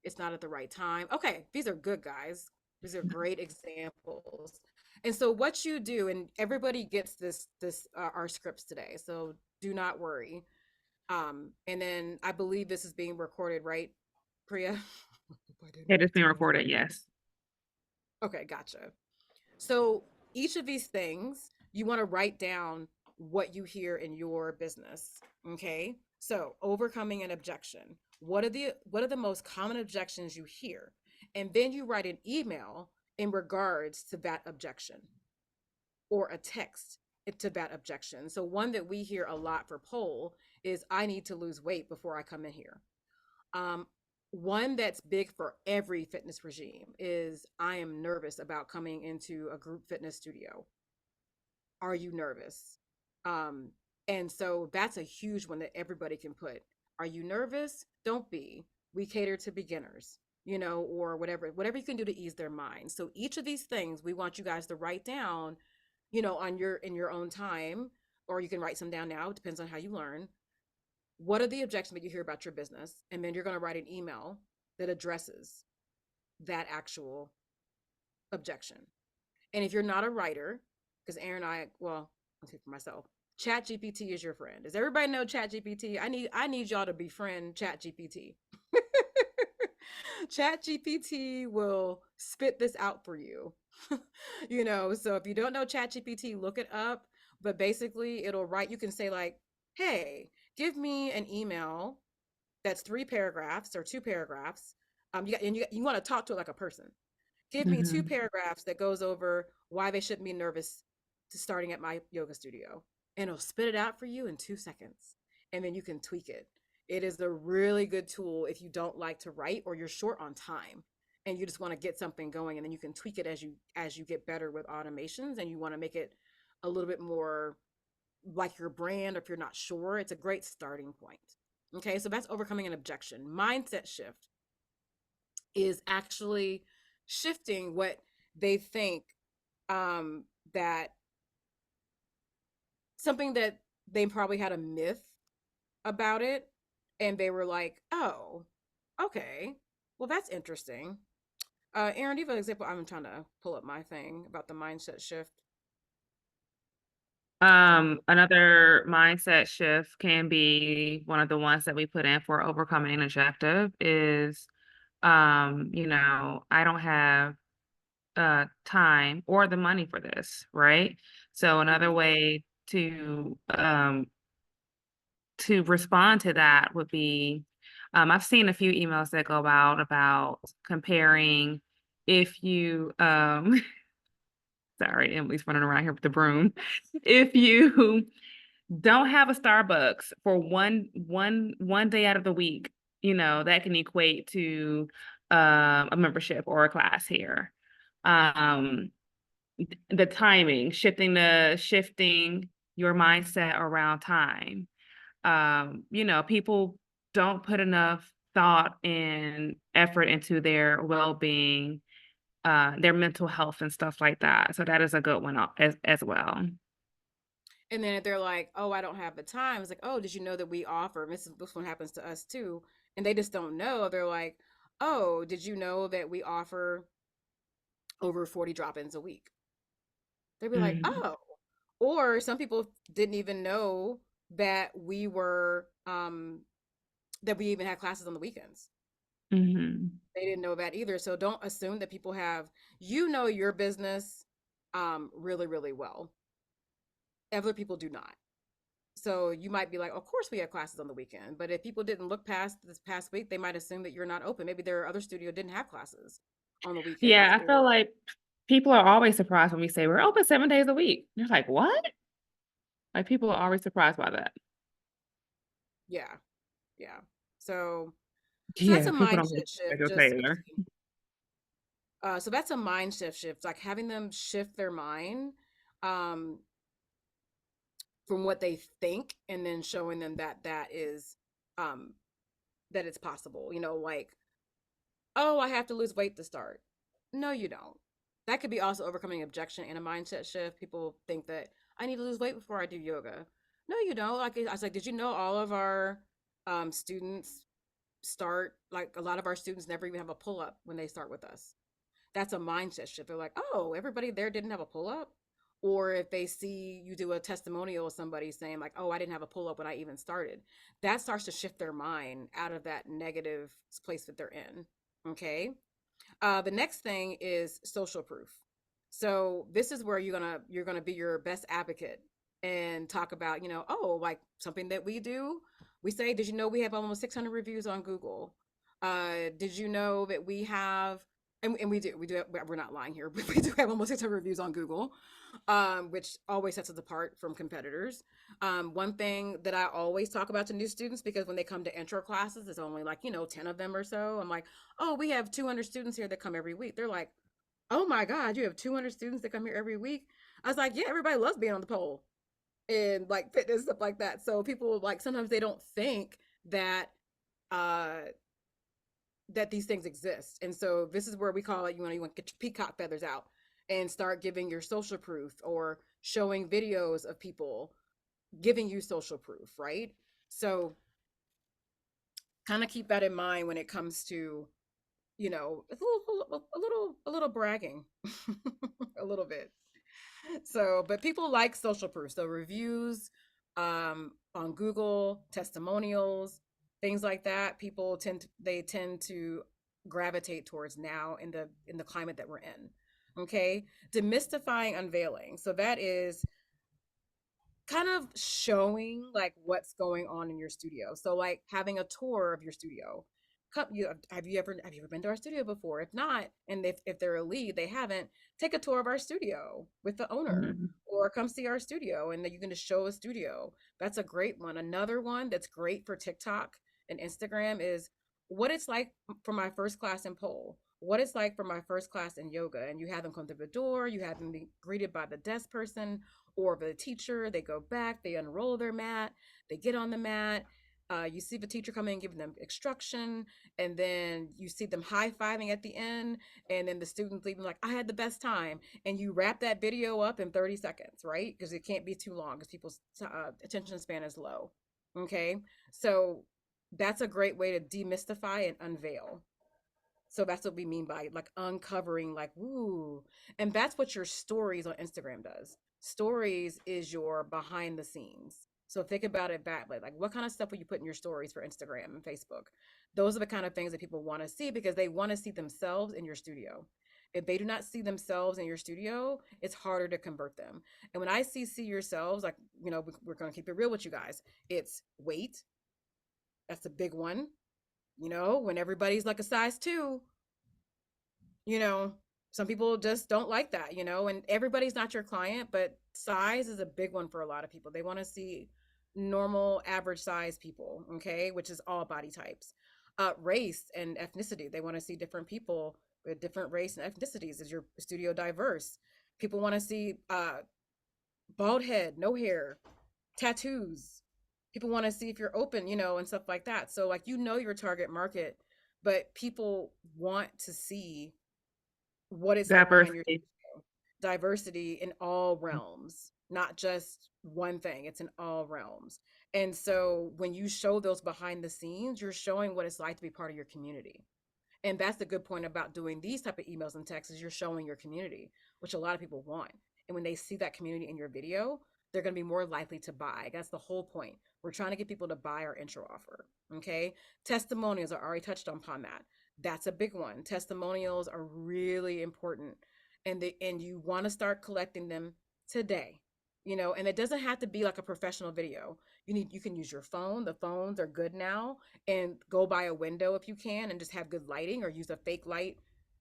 it's not at the right time. Okay, these are good, guys. These are great examples. And so what you do, and everybody gets this our scripts today, so do not worry. And then I believe this is being recorded, right, Priya? I didn't It is want being to. recorded, yes. Okay, gotcha. So each of these things, you want to write down what you hear in your business. Okay. So overcoming an objection. What are the most common objections you hear? And then you write an email in regards to that objection or a text to that objection. So one that we hear a lot for poll is I need to lose weight before I come in here. Um, One that's big for every fitness regime is I am nervous about coming into a group fitness studio. Are you nervous? Um, and so that's a huge one that everybody can put. Are you nervous? Don't be. We cater to beginners, or whatever you can do to ease their mind. So each of these things we want you guys to write down, on your in your own time, or you can write some down now. It depends on how you learn. What are the objections that you hear about your business? And then you're going to write an email that addresses that actual objection. And if you're not a writer, because Aaron and well, I'll speak for myself. Chat GPT is your friend. Does everybody know Chat GPT? I need y'all to befriend Chat GPT. Chat GPT will spit this out for you. So if you don't know Chat GPT, look it up. But basically it'll write, you can say like, hey, give me an email that's 3 paragraphs or 2 paragraphs. You want to talk to it like a person. Give me 2 paragraphs that goes over why they shouldn't be nervous to starting at my yoga studio. And it'll spit it out for you in 2 seconds. And then you can tweak it. It is a really good tool if you don't like to write or you're short on time and you just want to get something going, and then you can tweak it as you get better with automations and you want to make it a little bit more like your brand. Or if you're not sure, it's a great starting point. Okay, so that's overcoming an objection. Mindset shift is actually shifting what they think, that something that they probably had a myth about it, and they were like, oh, okay, well, that's interesting. Aaron, do you have an example? I'm trying to pull up my thing about the mindset shift. Another mindset shift can be one of the ones that we put in for overcoming an objective is, I don't have time or the money for this, right? So another Mhm. way to respond to that would be, I've seen a few emails that go out about comparing if you sorry, Emily's running around here with the broom. If you don't have a Starbucks for one day out of the week, that can equate to a membership or a class here. Um, the timing, shifting your mindset around time. People don't put enough thought and effort into their well-being, their mental health and stuff like that. So that is a good one as well. And then if they're like, oh, I don't have the time, it's like, oh, did you know that we offer, and this one happens to us too, and they just don't know. They're like, oh, did you know that we offer over 40 drop-ins a week? They'd be like, Mhm, oh. Or some people didn't even know that that we even had classes on the weekends. mhm. They didn't know that either. So don't assume that people have, your business really, really well. Other people do not. So you might be like, of course we have classes on the weekend. But if people didn't look past this past week, they might assume that you're not open. Maybe their other studio didn't have classes on the weekends. Yeah, I feel Or like people are always surprised when we say we're open 7 days a week. They're like, what? Like people are always surprised by that. yeah, yeah. So that's Yeah, a people don't mindset shift. go Just Taylor. so that's a mindset shift, like having them shift their mind, um, from what they think, and then showing them that is, um, that it's possible. Like, oh, I have to lose weight to start. No, you don't. that could be also overcoming objection and a mindset shift. People think that I need to lose weight before I do yoga. No, you don't. Like I was like, did you know all of our students start, like a lot of our students never even have a pull up when they start with us. That's a mindset shift. They're like, oh, everybody there didn't have a pull up. Or if they see you do a testimonial of somebody saying, like, oh, I didn't have a pull up when I even started, that starts to shift their mind out of that negative place that they're in. Okay. The next thing is social proof. So this is where you're gonna be your best advocate and talk about, oh, like something that we do. We say, did you know we have almost 600 reviews on Google? Did you know that we have, and we do, we're not lying here, but we do have almost 600 reviews on Google, which always sets us apart from competitors. One thing that I always talk about to new students, because when they come to intro classes, it's only like, 10 of them or so. I'm like, oh, we have 200 students here that come every week. They're like, oh my God, you have 200 students that come here every week? I was like, yeah, everybody loves being on the pole and like fitness, stuff like that. So people, like, sometimes they don't think that uh that these things exist. And so this is where we call it, you want to get your peacock feathers out and start giving your social proof, or showing videos of people giving you social proof, right? So kind of keep that in mind when it comes to, a little bragging, a little bit. So, but people like social proof. So reviews on Google, testimonials, things like that. People tend to gravitate towards now in the climate that we're in. Okay, demystifying unveiling. So that is kind of showing like what's going on in your studio. So like having a tour of your studio. Have you ever been to our studio before? If not, and if they're a lead, they haven't, take a tour of our studio with the owner, Mhm. or come see our studio and then you can just show a studio. That's a great one. Another one that's great for TikTok and Instagram is what it's like for my first class in pole, what it's like for my first class in yoga. And you have them come through the door, you have them be greeted by the desk person or the teacher. They go back, they unroll their mat, they get on the mat. You see the teacher come in giving them instruction, and then you see them high-fiving at the end, and then the students leaving like, I had the best time. And you wrap that video up in 30 seconds, right? Because it can't be too long because people's attention span is low. Okay. So that's a great way to demystify and unveil. So that's what we mean by like uncovering, like, woo. And that's what your stories on Instagram does. Stories is your behind the scenes. So think about it that way. Like, what kind of stuff will you put in your stories for Instagram and Facebook? Those are the kind of things that people want to see, because they want to see themselves in your studio. If they do not see themselves in your studio, it's harder to convert them. And when I see yourselves, like, we're going to keep it real with you guys. It's weight. That's a big one. When everybody's like a size 2, you know some people just don't like that, and everybody's not your client, but size is a big one for a lot of people. They want to see normal average size people, okay, which is all body types. Race and ethnicity, they want to see different people with different race and ethnicities. Is your studio diverse? People want to see bald head, no hair, tattoos. People want to see if you're open, and stuff like that. So like, your target market, but people want to see what it's like behind your Diversity. diversity in all realms, not just one thing. It's in all realms. And so when you show those behind the scenes, you're showing what it's like to be part of your community. And that's the good point about doing these type of emails and texts, is you're showing your community, which a lot of people want. And when they see that community in your video, they're going to be more likely to buy. That's the whole point. We're trying to get people to buy our intro offer. Okay. Testimonials, I already touched upon that. That's a big one. Testimonials are really important. And you want to start collecting them today. And it doesn't have to be like a professional video. You can use your phone. The phones are good now, and go by a window if you can, and just have good lighting, or use a fake light,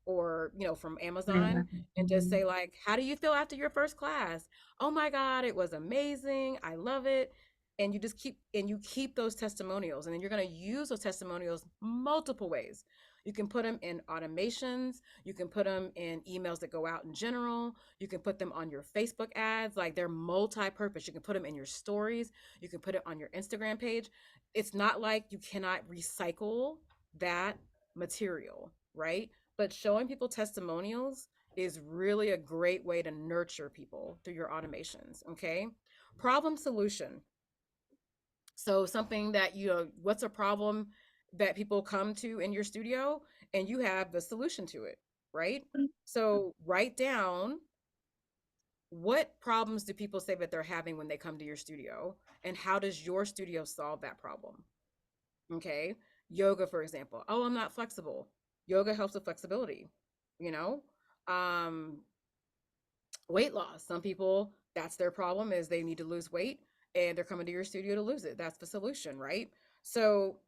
or from Yeah. Amazon, and just say like, how do you feel after your first class? Oh my God, it was amazing, I love it. And you keep those testimonials, and then you're going to use those testimonials multiple ways. You can put them in automations, you can put them in emails that go out in general, you can put them on your Facebook ads. Like, they're multi-purpose. You can put them in your stories, you can put it on your Instagram page. It's not like you cannot recycle that material, right? But showing people testimonials is really a great way to nurture people through your automations. Okay. Problem solution. So something that, what's a problem that people come to in your studio, and you have the solution to it, right? So write down, what problems do people say that they're having when they come to your studio, and how does your studio solve that problem? Okay. Yoga, for example. Oh, I'm not flexible. Yoga helps with flexibility, you know? Um, Weight loss. Some people, that's their problem, is they need to lose weight and they're coming to your studio to lose it. That's the solution, right? So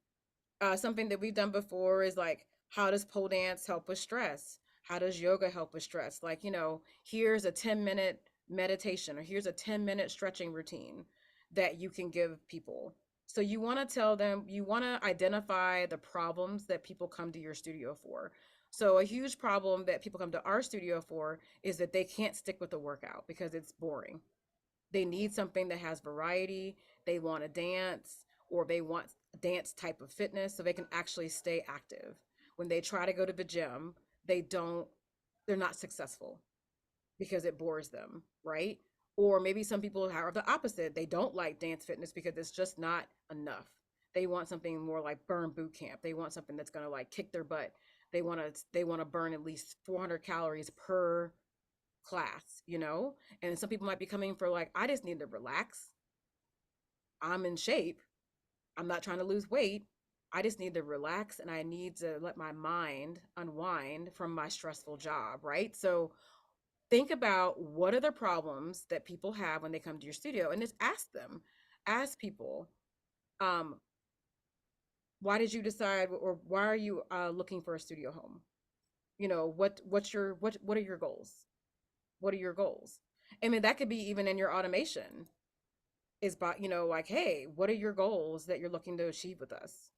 something that we've done before is like, how does pole dance help with stress? How does yoga help with stress? Like, here's a 10-minute meditation, or here's a 10-minute stretching routine that you can give people. So you want to tell them, you want to identify the problems that people come to your studio for. So a huge problem that people come to our studio for is that they can't stick with the workout because it's boring. They need something that has variety. They want to dance, or they want dance type of fitness so they can actually stay active. When they try to go to the gym, they're not successful because it bores them, right? Or maybe some people are the opposite. They don't like dance fitness because it's just not enough. They want something more like burn boot camp. They want something that's going to like kick their butt. They want to burn at least 400 calories per class. And some people might be coming for like, I just need to relax. I'm in shape. I'm not trying to lose weight. I just need to relax, and I need to let my mind unwind from my stressful job, right? So think about, what are the problems that people have when they come to your studio, and just ask them. Ask people, um, why did you decide, or why are you looking for a studio home? What are your goals? What are your goals? I mean, that could be even in your automation, is by, like, hey, what are your goals that you're looking to achieve with us?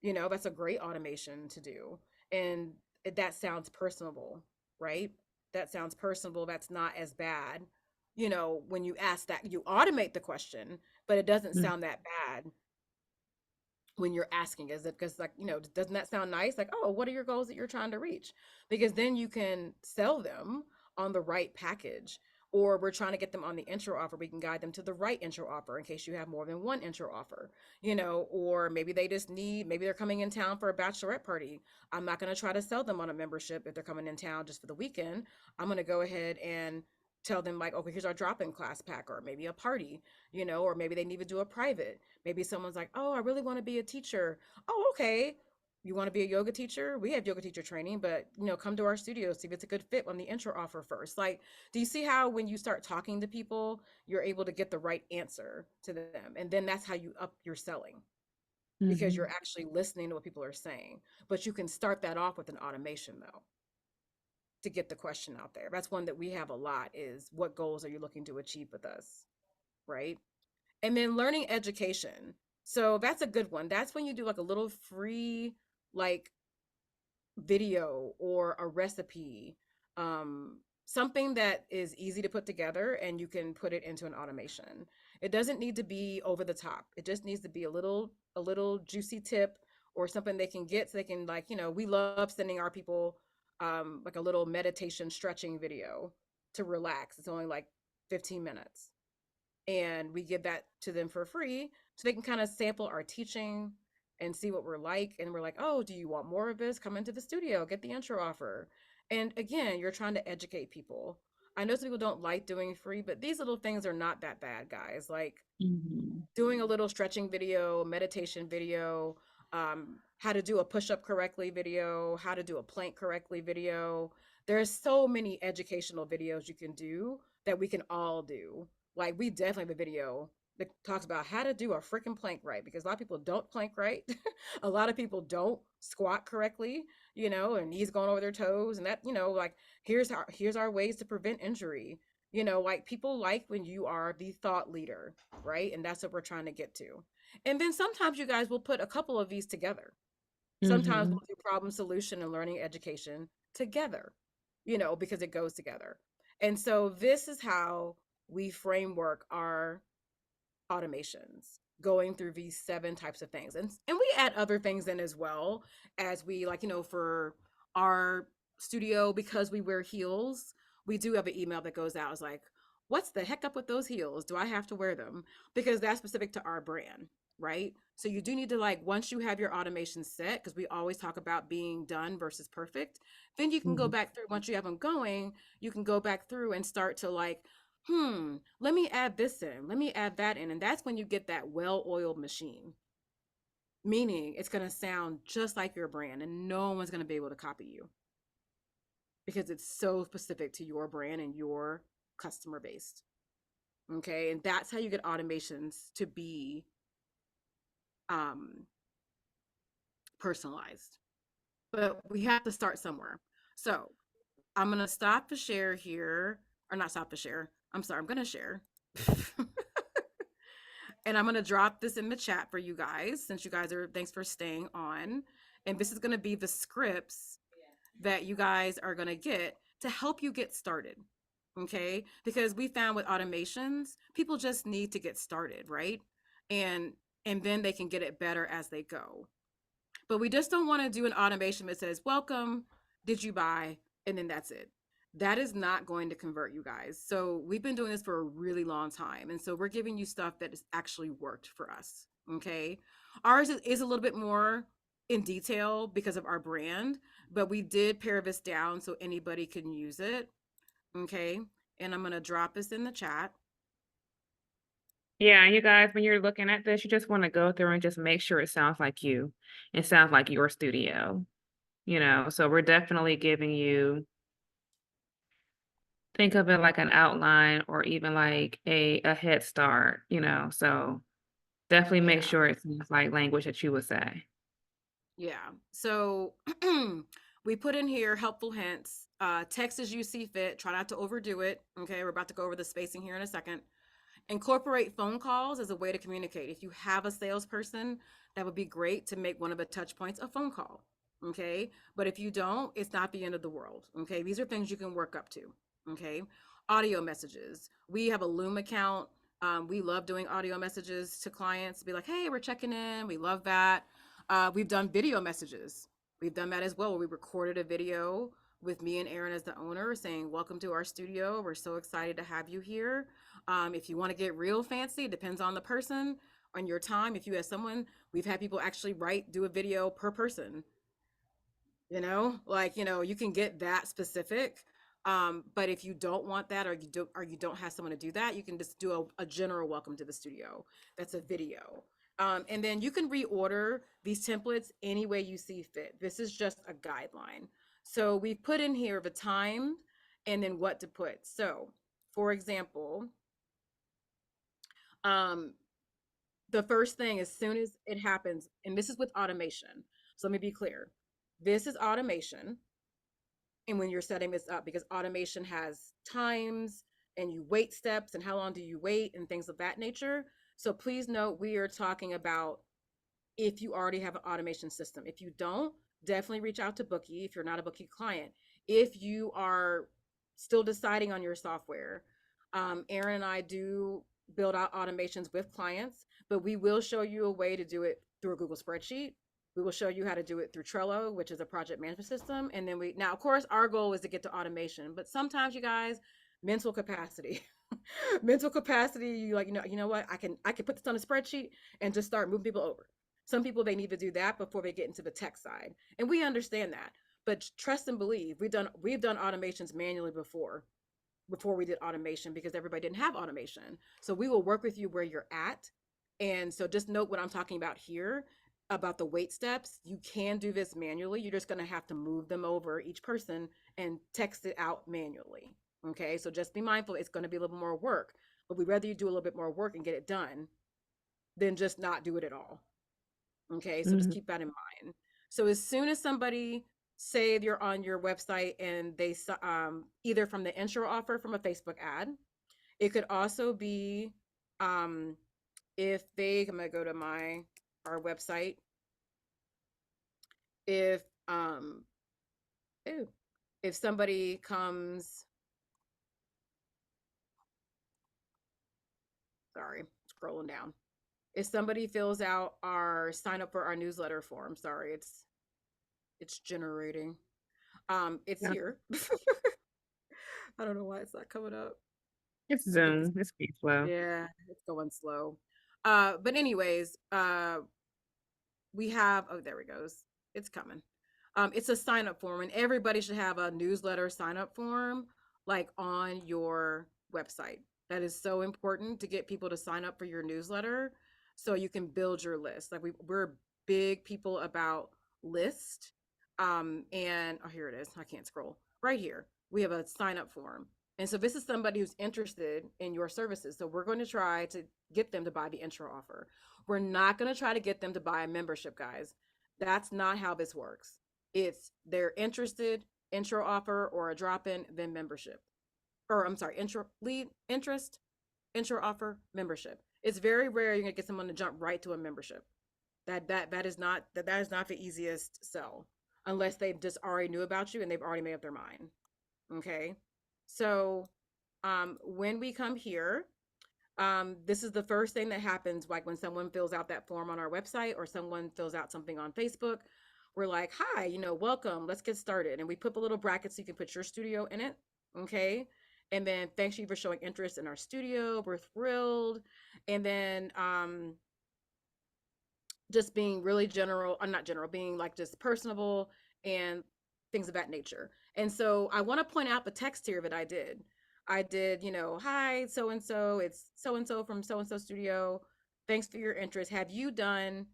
That's a great automation to do. And that sounds personable, right? That sounds personable. That's not as bad. When you ask that, you automate the question, but it doesn't Mm. sound that bad when you're asking. Is it because, like, doesn't that sound nice? Like, oh, what are your goals that you're trying to reach? Because then you can sell them on the right package. Or we're trying to get them on the intro offer, we can guide them to the right intro offer in case you have more than one intro offer. Or maybe maybe they're coming in town for a bachelorette party. I'm not going to try to sell them on a membership if they're coming in town just for the weekend. I'm going to go ahead and tell them, like, okay, here's our drop-in class pack, or maybe a party, or maybe they need to do a private. Maybe someone's like, oh, I really want to be a teacher. Oh, okay. You want to be a yoga teacher? We have yoga teacher training, but come to our studio, see if it's a good fit on the intro offer first. Like, do you see how when you start talking to people, you're able to get the right answer to them? And then that's how you up your selling, because Mhm. you're actually listening to what people are saying. But you can start that off with an automation, though, to get the question out there. That's one that we have a lot, is, what goals are you looking to achieve with us? Right. And then learning education. So that's a good one. That's when you do like a little free, like, video or a recipe, something that is easy to put together and you can put it into an automation. It doesn't need to be over the top. It just needs to be a little juicy tip, or something they can get, so they can, like, we love sending our people like a little meditation stretching video to relax. It's only like 15 minutes, and we give that to them for free so they can kind of sample our teaching and see what we're like. And we're like, oh, do you want more of this? Come into the studio, get the intro offer. And again, you're trying to educate people. I know some people don't like doing free, but these little things are not that bad, guys. Like, Mhm. doing a little stretching video, meditation video, how to do a push-up correctly video, how to do a plank correctly video. There's so many educational videos you can do that we can all do. Like, we definitely have a video that talks about how to do a freaking plank right, because a lot of people don't plank right. A lot of people don't squat correctly, and knees going over their toes, and that, like, here's our ways to prevent injury. Like, people like when you are the thought leader, right? And that's what we're trying to get to. And then sometimes you guys will put a couple of these together. Sometimes Mhm. we'll do problem solution and learning education together, because it goes together. And so this is how we framework our automations, going through these 7 types of things. And we add other things in as well, as we, like, for our studio, because we wear heels, we do have an email that goes out. It's like, what's the heck up with those heels? Do I have to wear them? Because that's specific to our brand, right? So you do need to, like, once you have your automation set, because we always talk about being done versus perfect, then you can go Mhm. back through. Once you have them going, you can go back through and start to, like, let me add this in, let me add that in. And that's when you get that well-oiled machine, meaning it's going to sound just like your brand and no one's going to be able to copy you because it's so specific to your brand and your customer base. Okay. And that's how you get automations to be um, personalized. But we have to start somewhere. So I'm going to stop the share here, or not stop the share. I'm sorry, I'm going to share. And I'm going to drop this in the chat for you guys, since you guys are, thanks for staying on. And this is going to be the scripts that you guys are going to get to help you get started. Okay. Because we found with automations, people just need to get started, right? And and then they can get it better as they go. But we just don't want to do an automation that says, welcome, did you buy? And then that's it. That is not going to convert you guys. So we've been doing this for a really long time. And so we're giving you stuff that has actually worked for us. Okay. Ours is a little bit more in detail because of our brand, but we did pare this down so anybody can use it. Okay. And I'm going to drop this in the chat. Yeah, you guys, when you're looking at this, you just want to go through and just make sure it sounds like you. It sounds like your studio, So we're definitely giving you, think of it like an outline or even like a head start, So definitely make Yeah. sure it sounds like language that you would say. Yeah. So we put in here helpful hints. Text as you see fit. Try not to overdo it. Okay. We're about to go over the spacing here in a second. Incorporate phone calls as a way to communicate. If you have a salesperson, that would be great to make one of the touch points a phone call. Okay. But if you don't, it's not the end of the world. Okay. These are things you can work up to. Okay. Audio messages. We have a Loom account. We love doing audio messages to clients to be like, hey, we're checking in. We love that. We've done video messages. We've done that as well, where we recorded a video with me and Erin as the owner saying, welcome to our studio. We're so excited to have you here. If you want to get real fancy, it depends on the person, on your time. If you have someone, we've had people actually do a video per person, you can get that specific. But if you don't want that, or you don't have someone to do that, you can just do a general welcome to the studio. That's a video. And then you can reorder these templates any way you see fit. This is just a guideline. So we put in here the time and then what to put. So for example, um, the first thing, as soon as it happens, and this is with automation. So let me be clear. This is automation. And when you're setting this up, because automation has times and you wait steps and how long do you wait and things of that nature. So please note, we are talking about if you already have an automation system. If you don't, definitely reach out to Bookie if you're not a Bookie client. If you are still deciding on your software, Erin and I do build out automations with clients, but we will show you a way to do it through a Google spreadsheet. We will show you how to do it through Trello, which is a project management system. And then now, of course, our goal is to get to automation, but sometimes you guys, mental capacity, mental capacity, you know what, I can put this on a spreadsheet and just start moving people over. Some people, they need to do that before they get into the tech side. And we understand that. But trust and believe, we've done automations manually before we did automation, because everybody didn't have automation. So we will work with you where you're at. And so just note what I'm talking about here about the wait steps. You can do this manually. You're just going to have to move them over, each person, and text it out manually. Okay. So just be mindful, it's going to be a little more work, but we'd rather you do a little bit more work and get it done than just not do it at all. Okay. So just Mhm. keep that in mind. So as soon as somebody, say you're on your website and they either from the intro offer from a Facebook ad, it could also be um if I'm gonna go to our website. If ew, if somebody comes, sorry, scrolling down. If somebody fills out our sign up for our newsletter form, sorry, it's generating. It's Yeah. here. I don't know why it's not coming up. It's I think it's Zoom. It's pretty slow. yeah, it's going slow. But anyways, we have oh there it goes. It's coming. It's a sign up form, and everybody should have a newsletter sign up form like on your website. That is so important to get people to sign up for your newsletter so you can build your list. Like we're big people about list. And oh, here it is. I can't scroll. Right here, we have a sign up form. And so this is somebody who's interested in your services. So we're going to try to get them to buy the intro offer. We're not going to try to get them to buy a membership, guys. That's not how this works. It's they're interested, intro offer or a drop in, then membership. Or I'm sorry, intro lead interest, intro offer, membership. It's very rare you're gonna get someone to jump right to a membership. That is not the easiest sell unless they just already knew about you and they've already made up their mind. Okay. So when we come here, this is the first thing that happens like when someone fills out that form on our website or someone fills out something on Facebook. We're like, hi, welcome, let's get started. And we put the little brackets so you can put your studio in it. Okay. And then thanks you for showing interest in our studio. We're thrilled. And then just being really general, not general, being like just personable and things of that nature. And so I want to point out the text here that I did. I did, hi, so and so, it's so and so from so and so studio. Thanks for your interest. Have you done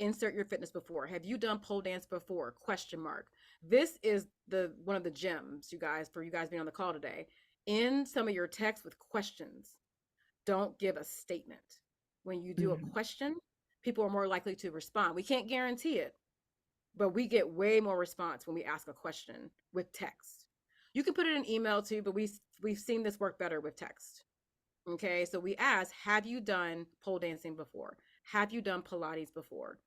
insert your fitness before? Have you done pole dance before? Question mark. This is the one of the gems, you guys, for you guys being on the call today. In some of your texts with questions, don't give a statement. When you do a Mhm. question, people are more likely to respond. We can't guarantee it, but we get way more response when we ask a question with text. You can put it in email too, but we've seen this work better with text. Okay, so we ask, have you done pole dancing before? Have you done Pilates before?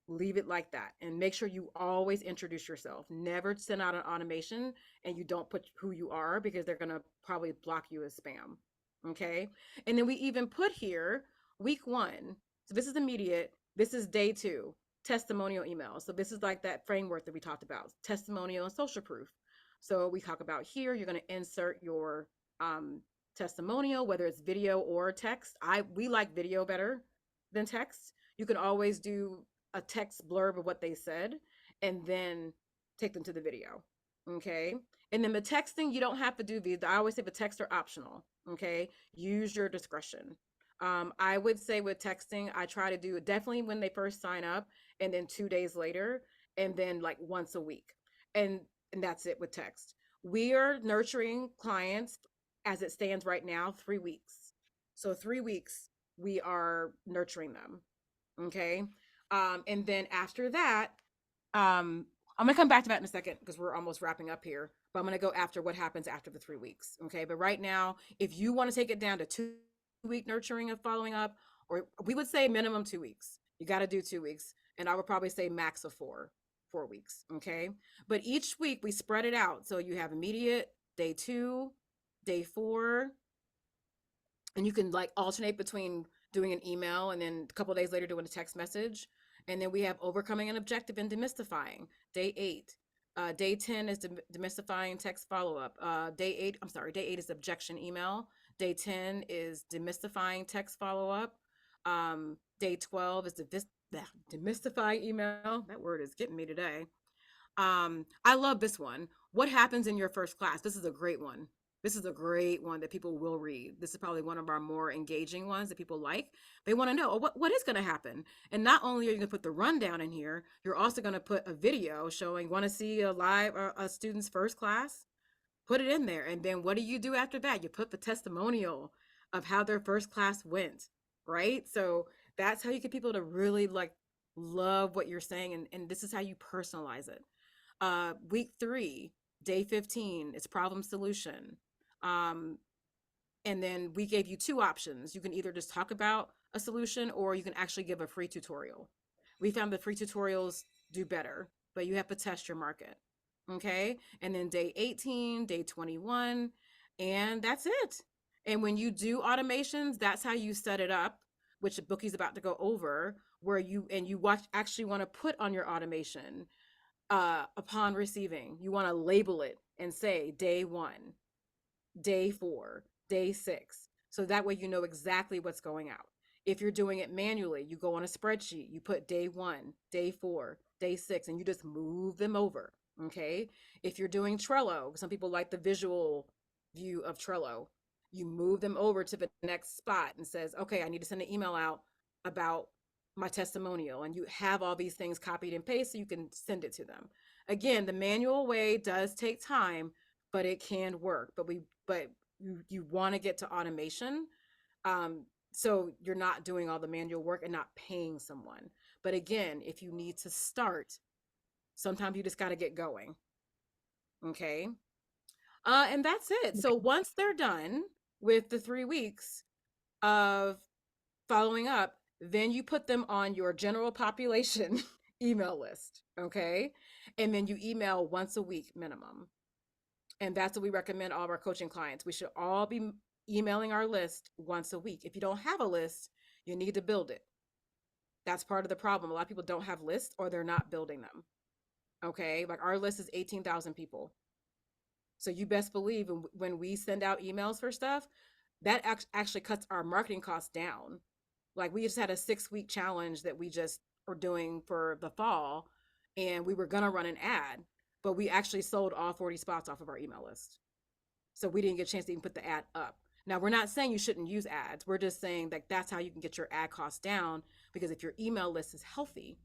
Leave it like that and make sure you always introduce yourself. Never send out an automation and you don't put who you are because they're going to probably block you as spam. Okay. And then we even put here week 1. So this is immediate. This is day 2, testimonial email. So this is like that framework that we talked about, testimonial and social proof. So we talk about here, you're going to insert your testimonial, whether it's video or text. We like video better than text. You can always do a text blurb of what they said and then take them to the video. Okay. And then the texting, you don't have to do these. I always say the texts are optional. Okay. Use your discretion. I would say with texting, I try to do it definitely when they first sign up and then 2 days later and then like once a week. And and that's it with text. We are nurturing clients as it stands right now, 3 weeks. So 3 weeks we are nurturing them. Okay. And then after that, I'm gonna come back to that in a second because we're almost wrapping up here. But I'm gonna go after what happens after the 3 weeks. Okay. But right now, if you want to take it down to 2 week nurturing of following up, or we would say minimum 2 weeks. You got to do 2 weeks. And I would probably say max of 4 weeks. Okay. But each week we spread it out. So you have immediate, day 2, day 4, and you can like alternate between doing an email and then a couple of days later doing a text message. And then we have overcoming an objective and demystifying, day 8. Day 10 is demystifying text follow-up. Day 8 is objection email. Day 10 is demystifying text follow-up. Day 12 is demystifying email. That word is getting me today. I love this one. What happens in your first class? This is a great one. This is a great one that people will read. This is probably one of our more engaging ones that people like. They want to know, oh, what is going to happen? And not only are you going to put the rundown in here, you're also going to put a video showing, want to see a student's first class? Put it in there. And then what do you do after that? You put the testimonial of how their first class went, right? So that's how you get people to really like love what you're saying. And this is how you personalize it. Week 3, day 15, it's problem solution. Um, and then we gave you 2 options. You can either just talk about a solution or you can actually give a free tutorial. We found that free tutorials do better, but you have to test your market. Okay. And then day 18, day 21, and that's it. And when you do automations, that's how you set it up, which the bookie's about to go over, where you watch actually want to put on your automation upon receiving. You want to label it and say day 1, day 4, day 6. So that way you know exactly what's going out. If you're doing it manually, you go on a spreadsheet, you put day 1, day 4, day 6, and you just move them over. Okay. If you're doing Trello, some people like the visual view of Trello, you move them over to the next spot and says, okay, I need to send an email out about my testimonial. And you have all these things copied and pasted so you can send it to them. Again, the manual way does take time, but it can work. But you want to get to automation, so you're not doing all the manual work and not paying someone. But again, if you need to start, sometimes you just got to get going. Okay. And that's it. So once they're done with the 3 weeks of following up, then you put them on your general population email list. Okay. And then you email once a week minimum. And that's what we recommend all of our coaching clients. We should all be emailing our list once a week. If you don't have a list, you need to build it. That's part of the problem. A lot of people don't have lists or they're not building them. Okay. Like our list is 18,000 people. So you best believe when we send out emails for stuff, that actually cuts our marketing costs down. Like we just had a 6-week challenge that we just were doing for the fall, and we were going to run an ad, but we actually sold all 40 spots off of our email list. So we didn't get a chance to even put the ad up. Now, we're not saying you shouldn't use ads. We're just saying that that's how you can get your ad costs down, because if your email list is healthy,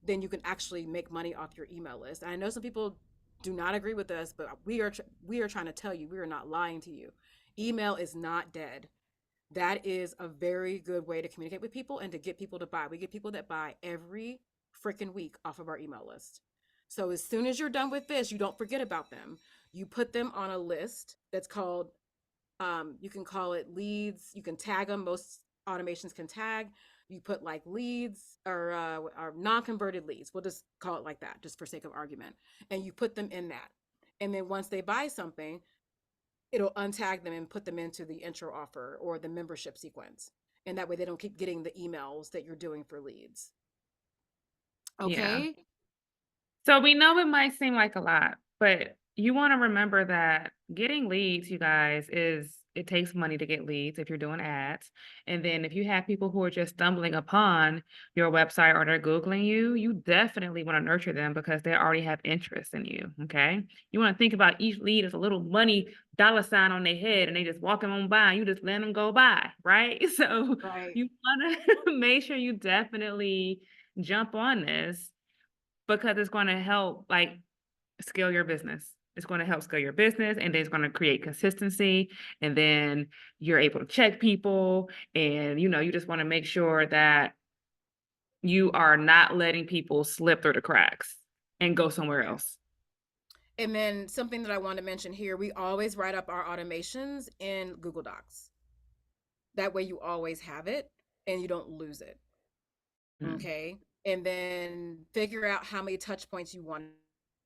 then you can actually make money off your email list. And I know some people do not agree with us, but we are trying to tell you, we are not lying to you. Email is not dead. That is a very good way to communicate with people and to get people to buy. We get people that buy every freaking week off of our email list. So as soon as you're done with this, you don't forget about them. You put them on a list that's called, you can call it leads. You can tag them. Most automations can tag. You put like leads or non-converted leads. We'll just call it like that, just for sake of argument. And you put them in that. And then once they buy something, it'll untag them and put them into the intro offer or the membership sequence. And that way they don't keep getting the emails that you're doing for leads. Yeah. Okay. So we know it might seem like a lot, but you want to remember that getting leads, you guys, it takes money to get leads if you're doing ads. And then if you have people who are just stumbling upon your website or they're Googling you, you definitely want to nurture them because they already have interest in you. Okay. You want to think about each lead as a little money dollar sign on their head and they just walking on by and you just let them go by. Right. So Right. you want to make sure you definitely jump on this because it's going to help like scale your business. It's going to help scale your business and then it's going to create consistency. And then you're able to check people. And, you just want to make sure that you are not letting people slip through the cracks and go somewhere Yeah. else. And then something that I want to mention here, we always write up our automations in Google Docs. That way you always have it and you don't lose it. Mm. Okay. And then figure out how many touch points you want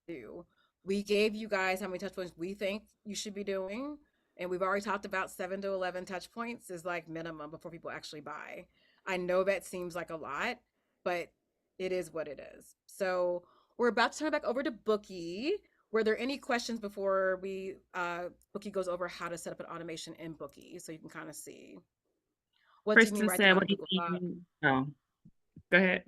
to do. We gave you guys how many touch points we think you should be doing. And we've already talked about 7 to 11 touch points is like minimum before people actually buy. I know that seems like a lot, but it is what it is. So we're about to turn it back over to Bookie. Were there any questions before Bookie goes over how to set up an automation in Bookie so you can kind of see? What do you mean Kristen write them said, out what in do Google you Doc? mean? Oh, go ahead.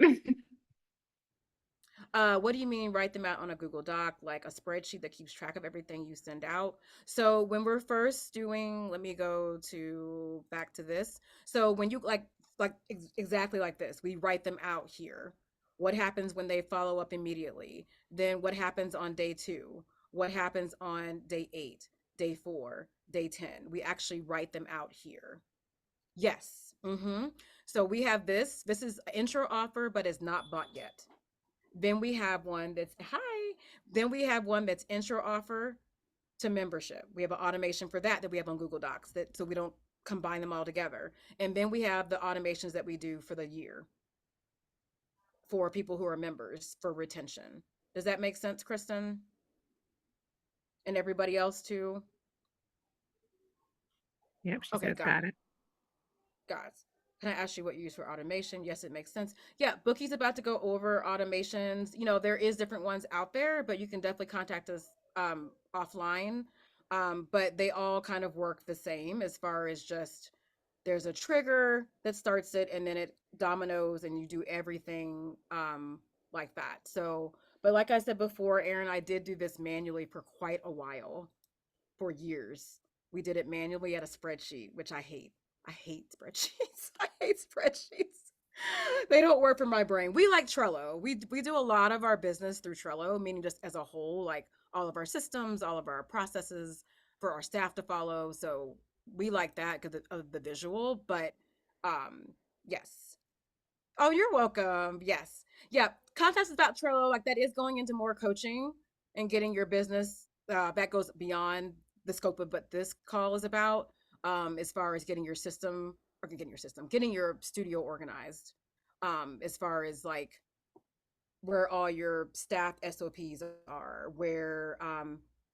What do you mean write them out on a Google Doc, like a spreadsheet that keeps track of everything you send out? So when we're first doing, let me go to back to this. So when you exactly like this, we write them out here. What happens when they follow up immediately? Then what happens on day 2? What happens on day 8, day 4, day 10? We actually write them out here. Yes. So we have this. This is an intro offer, but it's not bought yet. Then we have one that's hi. Then we have one that's intro offer to membership. We have an automation for that we have on Google Docs that so we don't combine them all together. And then we have the automations that we do for the year for people who are members for retention. Does that make sense, Kristen? And everybody else too? Yep, she Okay, says, got got it. it. Guys. can I ask you what you use for automation? Yes, it makes sense. Yeah, Bookie's about to go over automations. There is different ones out there, but you can definitely contact us offline. But they all kind of work the same as far as just there's a trigger that starts it and then it dominoes and you do everything like that. So, but like I said before, Aaron, I did do this manually for quite a while, for years. We did it manually at a spreadsheet, which I hate. I hate spreadsheets. I hate spreadsheets. They don't work for my brain. We like Trello. We do a lot of our business through Trello, meaning just as a whole, like all of our systems, all of our processes for our staff to follow. So we like that because of the visual. But yes, oh, you're welcome. Yes. Yeah. Contests about Trello, like that is going into more coaching and getting your business that goes beyond the scope of what this call is about, as far as getting your system or getting your studio organized. As far as like where all your staff SOPs are, where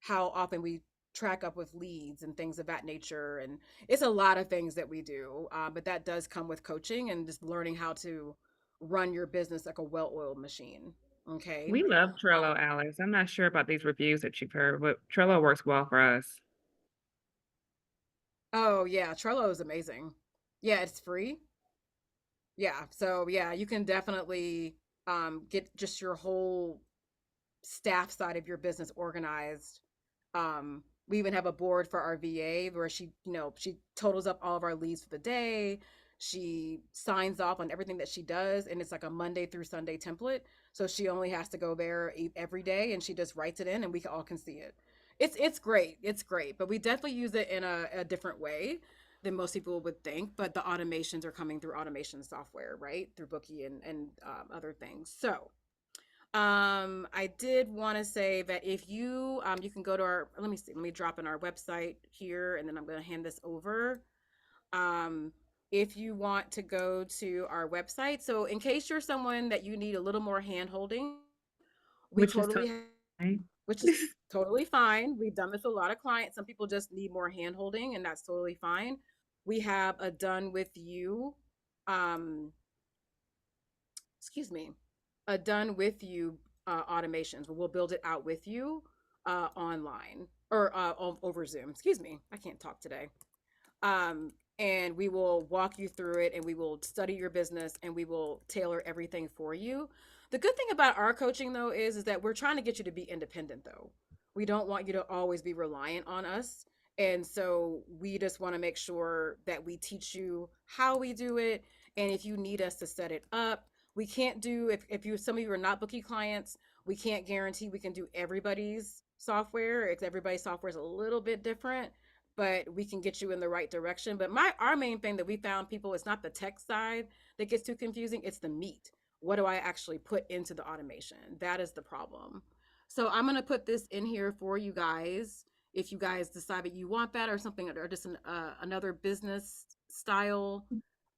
how often we track up with leads and things of that nature. And it's a lot of things that we do, but that does come with coaching and just learning how to run your business like a well-oiled machine. Okay. We love Trello, Alex. I'm not sure about these reviews that you've heard, but Trello works well for us. Oh yeah, Trello is amazing. Yeah, it's free. Yeah, so yeah, you can definitely get just your whole staff side of your business organized. We even have a board for our VA where she totals up all of our leads for the day. She signs off on everything that she does, and it's like a Monday through Sunday template. So she only has to go there every day, and she just writes it in, and we all can see it. It's great. It's great, but we definitely use it in a different way than most people would think. But the automations are coming through automation software, right? Through Bookie and other things. So I did want to say that if you can go to our, let me see, let me drop in our website here and then I'm going to hand this over. Um, if you want to go to our website, so in case you're someone that you need a little more hand holding, we Which is totally totally have, fine. which is totally fine. We've done this with a lot of clients. Some people just need more hand holding and that's totally fine. We have a done with you, um, excuse me, done with you automations. We'll build it out with you online or over Zoom. Excuse me, I can't talk today. And we will walk you through it and we will study your business and we will tailor everything for you. The good thing about our coaching though is that we're trying to get you to be independent though. We don't want you to always be reliant on us. And so we just want to make sure that we teach you how we do it. And if you need us to set it up, we can't do if you some of you are not Bookie clients, we can't guarantee we can do everybody's software. It's everybody's software is a little bit different, but we can get you in the right direction. But our main thing that we found people is not the tech side that gets too confusing, it's the meat. What do I actually put into the automation? That is the problem. So I'm going to put this in here for you guys if you guys decide that you want that or something or just another business style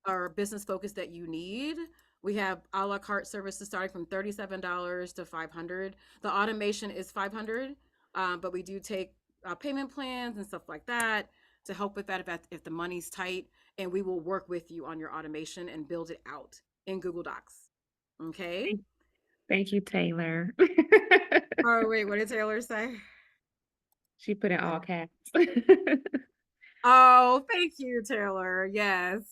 or business focus that you need. We have a la carte services starting from $37 to $500. The automation is $500, but we do take payment plans and stuff like that to help with that if the money's tight. And we will work with you on your automation and build it out in Google Docs. Okay. Thank thank you, Taylor. Oh, wait, what did Taylor say? She put in all caps. Oh, thank you, Taylor. Yes.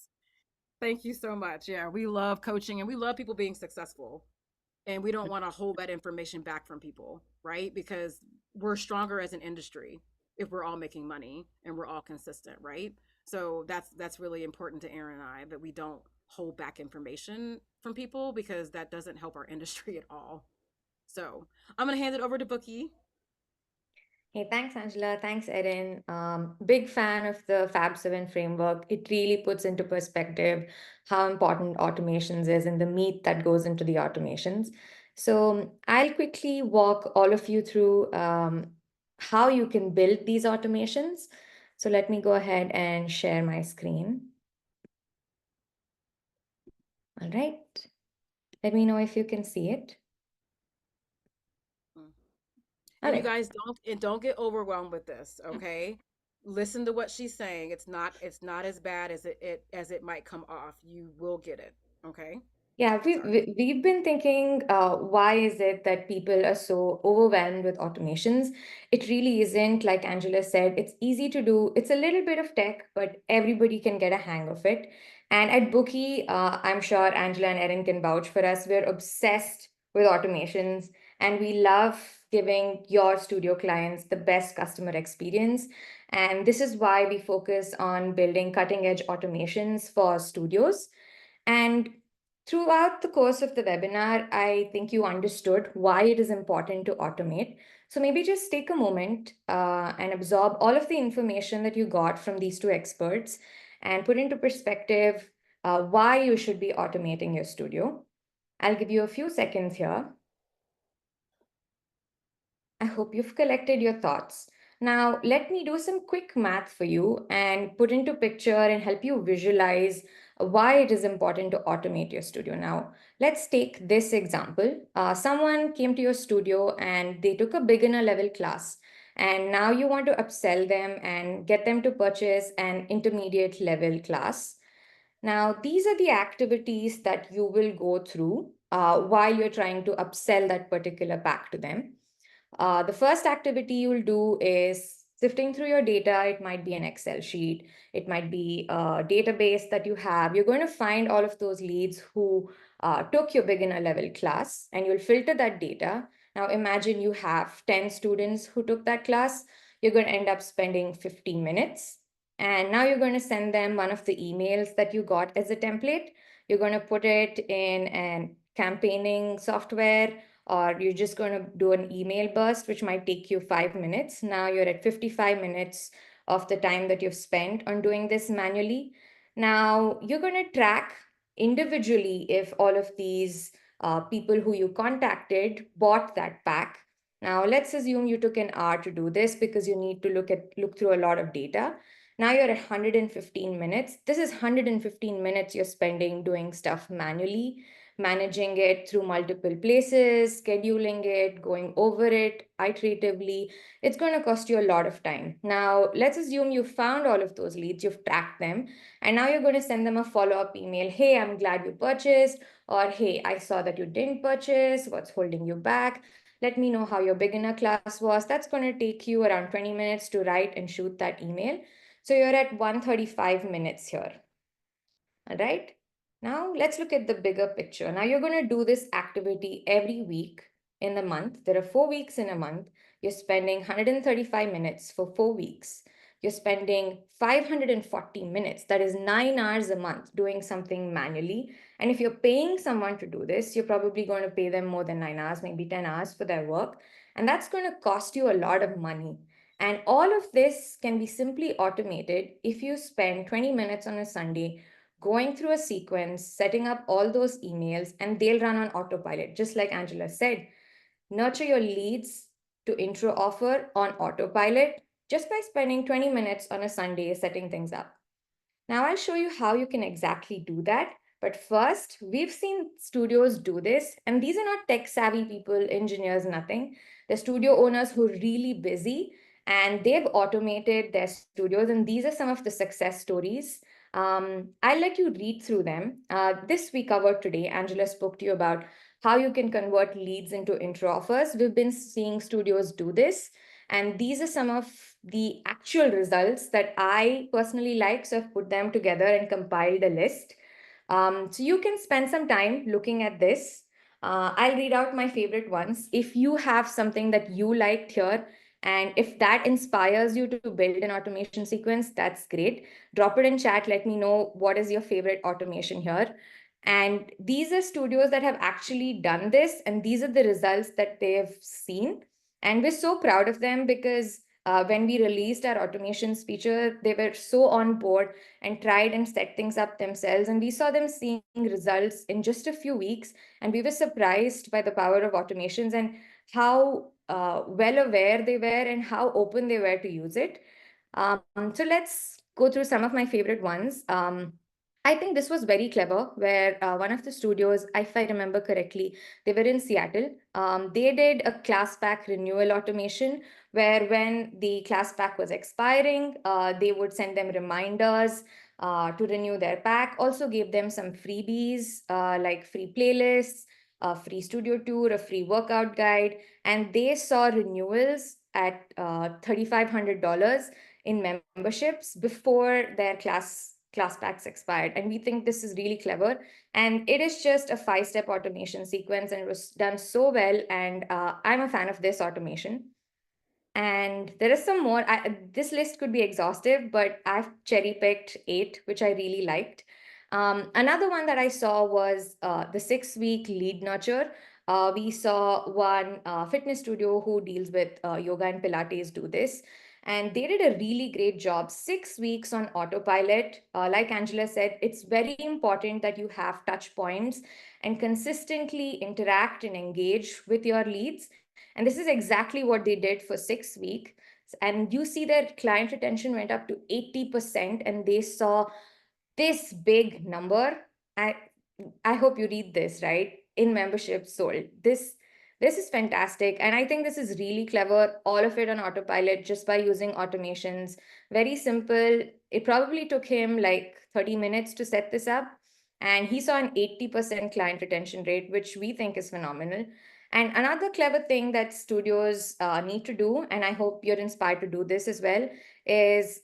Thank you so much. Yeah, we love coaching and we love people being successful. And we don't want to hold that information back from people, right? Because we're stronger as an industry if we're all making money and we're all consistent, right? So that's really important to Aaron and I, that we don't hold back information from people because that doesn't help our industry at all. So I'm gonna hand it over to Bookie. Hey, thanks, Angela. Thanks, Erin. Big fan of the Fab 7 framework. It really puts into perspective how important automations is and the meat that goes into the automations. So I'll quickly walk all of you through how you can build these automations. So let me go ahead and share my screen. All right. Let me know if you can see it. All And you right. guys don't get overwhelmed with this, okay? listen to what she's saying. It's not as bad as it might come off. You will get it. Okay. Yeah, Sorry. we've been thinking, why is it that people are so overwhelmed with automations? It really isn't, like Angela said, it's easy to do. It's a little bit of tech, but everybody can get a hang of it. And at Bookie, I'm sure Angela and Erin can vouch for us. We're obsessed with automations, and we love giving your studio clients the best customer experience. And this is why we focus on building cutting edge automations for studios. And throughout the course of the webinar, I think you understood why it is important to automate. So maybe just take a moment and absorb all of the information that you got from these two experts and put into perspective why you should be automating your studio. I'll give you a few seconds here. I hope you've collected your thoughts. Now, let me do some quick math for you and put into picture and help you visualize why it is important to automate your studio. Now, let's take this example. Someone came to your studio and they took a beginner level class, and now you want to upsell them and get them to purchase an intermediate level class. Now, these are the activities that you will go through while you're trying to upsell that particular pack to them. The first activity you'll do is sifting through your data. It might be an Excel sheet, it might be a database that you have. You're going to find all of those leads who took your beginner level class, and you'll filter that data. Now, imagine you have 10 students who took that class. You're going to end up spending 15 minutes. And now you're going to send them one of the emails that you got as a template. You're going to put it in a campaigning software, or you're just going to do an email burst, which might take you 5 minutes. Now you're at 55 minutes of the time that you've spent on doing this manually. Now you're going to track individually if all of these people who you contacted bought that pack. Now let's assume you took an hour to do this because you need to look through a lot of data. Now you're at 115 minutes. This is 115 minutes you're spending doing stuff manually, managing it through multiple places, scheduling it, going over it iteratively. It's going to cost you a lot of time. Now, let's assume you found all of those leads, you've tracked them, and now you're going to send them a follow-up email. Hey, I'm glad you purchased, or hey, I saw that you didn't purchase. What's holding you back? Let me know how your beginner class was. That's going to take you around 20 minutes to write and shoot that email. So you're at 135 minutes here. All right. Now let's look at the bigger picture. Now you're going to do this activity every week in the month. There are 4 weeks in a month. You're spending 135 minutes for 4 weeks. You're spending 540 minutes, that is 9 hours a month, doing something manually. And if you're paying someone to do this, you're probably going to pay them more than 9 hours, maybe 10 hours for their work. And that's going to cost you a lot of money. And all of this can be simply automated if you spend 20 minutes on a Sunday going through a sequence, setting up all those emails, and they'll run on autopilot. Just like Angela said, nurture your leads to intro offer on autopilot just by spending 20 minutes on a Sunday setting things up. Now I'll show you how you can exactly do that. But first, we've seen studios do this, and these are not tech savvy people, engineers, nothing. They're studio owners who are really busy and they've automated their studios, and these are some of the success stories. I'll let you read through them. This we covered today. Angela spoke to you about how you can convert leads into intro offers. We've been seeing studios do this, and these are some of the actual results that I personally like. So I've put them together and compiled a list. So you can spend some time looking at this. I'll read out my favorite ones. If you have something that you liked here, and if that inspires you to build an automation sequence, that's great. Drop it in chat. Let me know what is your favorite automation here. And these are studios that have actually done this, and these are the results that they've seen. And we're so proud of them because when we released our automations feature, they were so on board and tried and set things up themselves. And we saw them seeing results in just a few weeks. And we were surprised by the power of automations and how well aware they were and how open they were to use it. So let's go through some of my favorite ones. I think this was very clever, where one of the studios, if I remember correctly, they were in Seattle. They did a class pack renewal automation where when the class pack was expiring, they would send them reminders to renew their pack. Also gave them some freebies like free playlists, a free studio tour, a free workout guide, and they saw renewals at $3,500 in memberships before their class packs expired. And we think this is really clever. And it is just a 5-step automation sequence, and it was done so well. And I'm a fan of this automation. And there is some more. This list could be exhaustive, but I've cherry picked 8, which I really liked. Another one that I saw was the 6-week lead nurture. We saw one fitness studio who deals with yoga and Pilates do this. And they did a really great job. 6 weeks on autopilot. Like Angela said, it's very important that you have touch points and consistently interact and engage with your leads. And this is exactly what they did for 6 weeks. And you see their client retention went up to 80%, and they saw this big number. I I hope you read this, right? In membership sold. This is fantastic. And I think this is really clever. All of it on autopilot just by using automations. Very simple. It probably took him like 30 minutes to set this up. And he saw an 80% client retention rate, which we think is phenomenal. And another clever thing that studios need to do, and I hope you're inspired to do this as well, is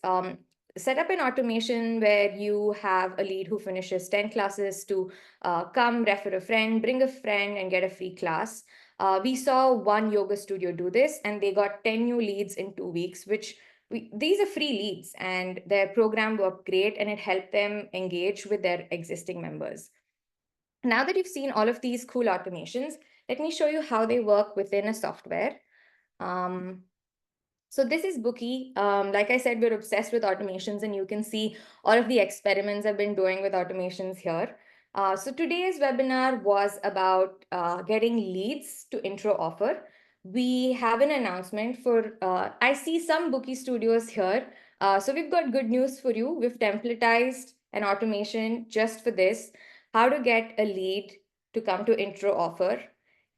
set up an automation where you have a lead who finishes 10 classes to come, refer a friend, bring a friend, and get a free class. We saw one yoga studio do this, and they got 10 new leads in 2 weeks, which these are free leads, and their program worked great, and it helped them engage with their existing members. Now that you've seen all of these cool automations, let me show you how they work within a software. So this is Bookie. Like I said, we're obsessed with automations, and you can see all of the experiments I've been doing with automations here. So today's webinar was about getting leads to intro offer. We have an announcement for, I see some Bookie studios here. So we've got good news for you. We've templatized an automation just for this, how to get a lead to come to intro offer.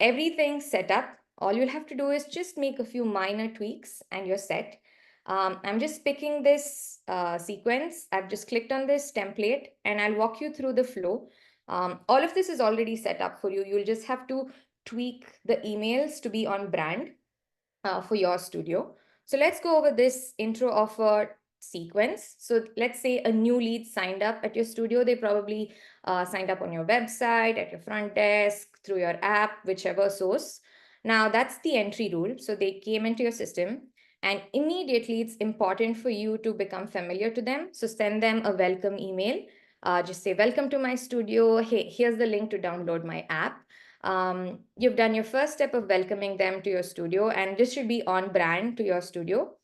Everything set up. All you'll have to do is just make a few minor tweaks and you're set. I'm just picking this sequence. I've just clicked on this template and I'll walk you through the flow. All of this is already set up for you. You'll just have to tweak the emails to be on brand for your studio. So let's go over this intro offer sequence. So let's say a new lead signed up at your studio. They probably signed up on your website, at your front desk, through your app, whichever source. Now that's the entry rule. So they came into your system, and immediately it's important for you to become familiar to them. So send them a welcome email. Just say, welcome to my studio. Hey, here's the link to download my app. You've done your first step of welcoming them to your studio, and this should be on brand to your studio.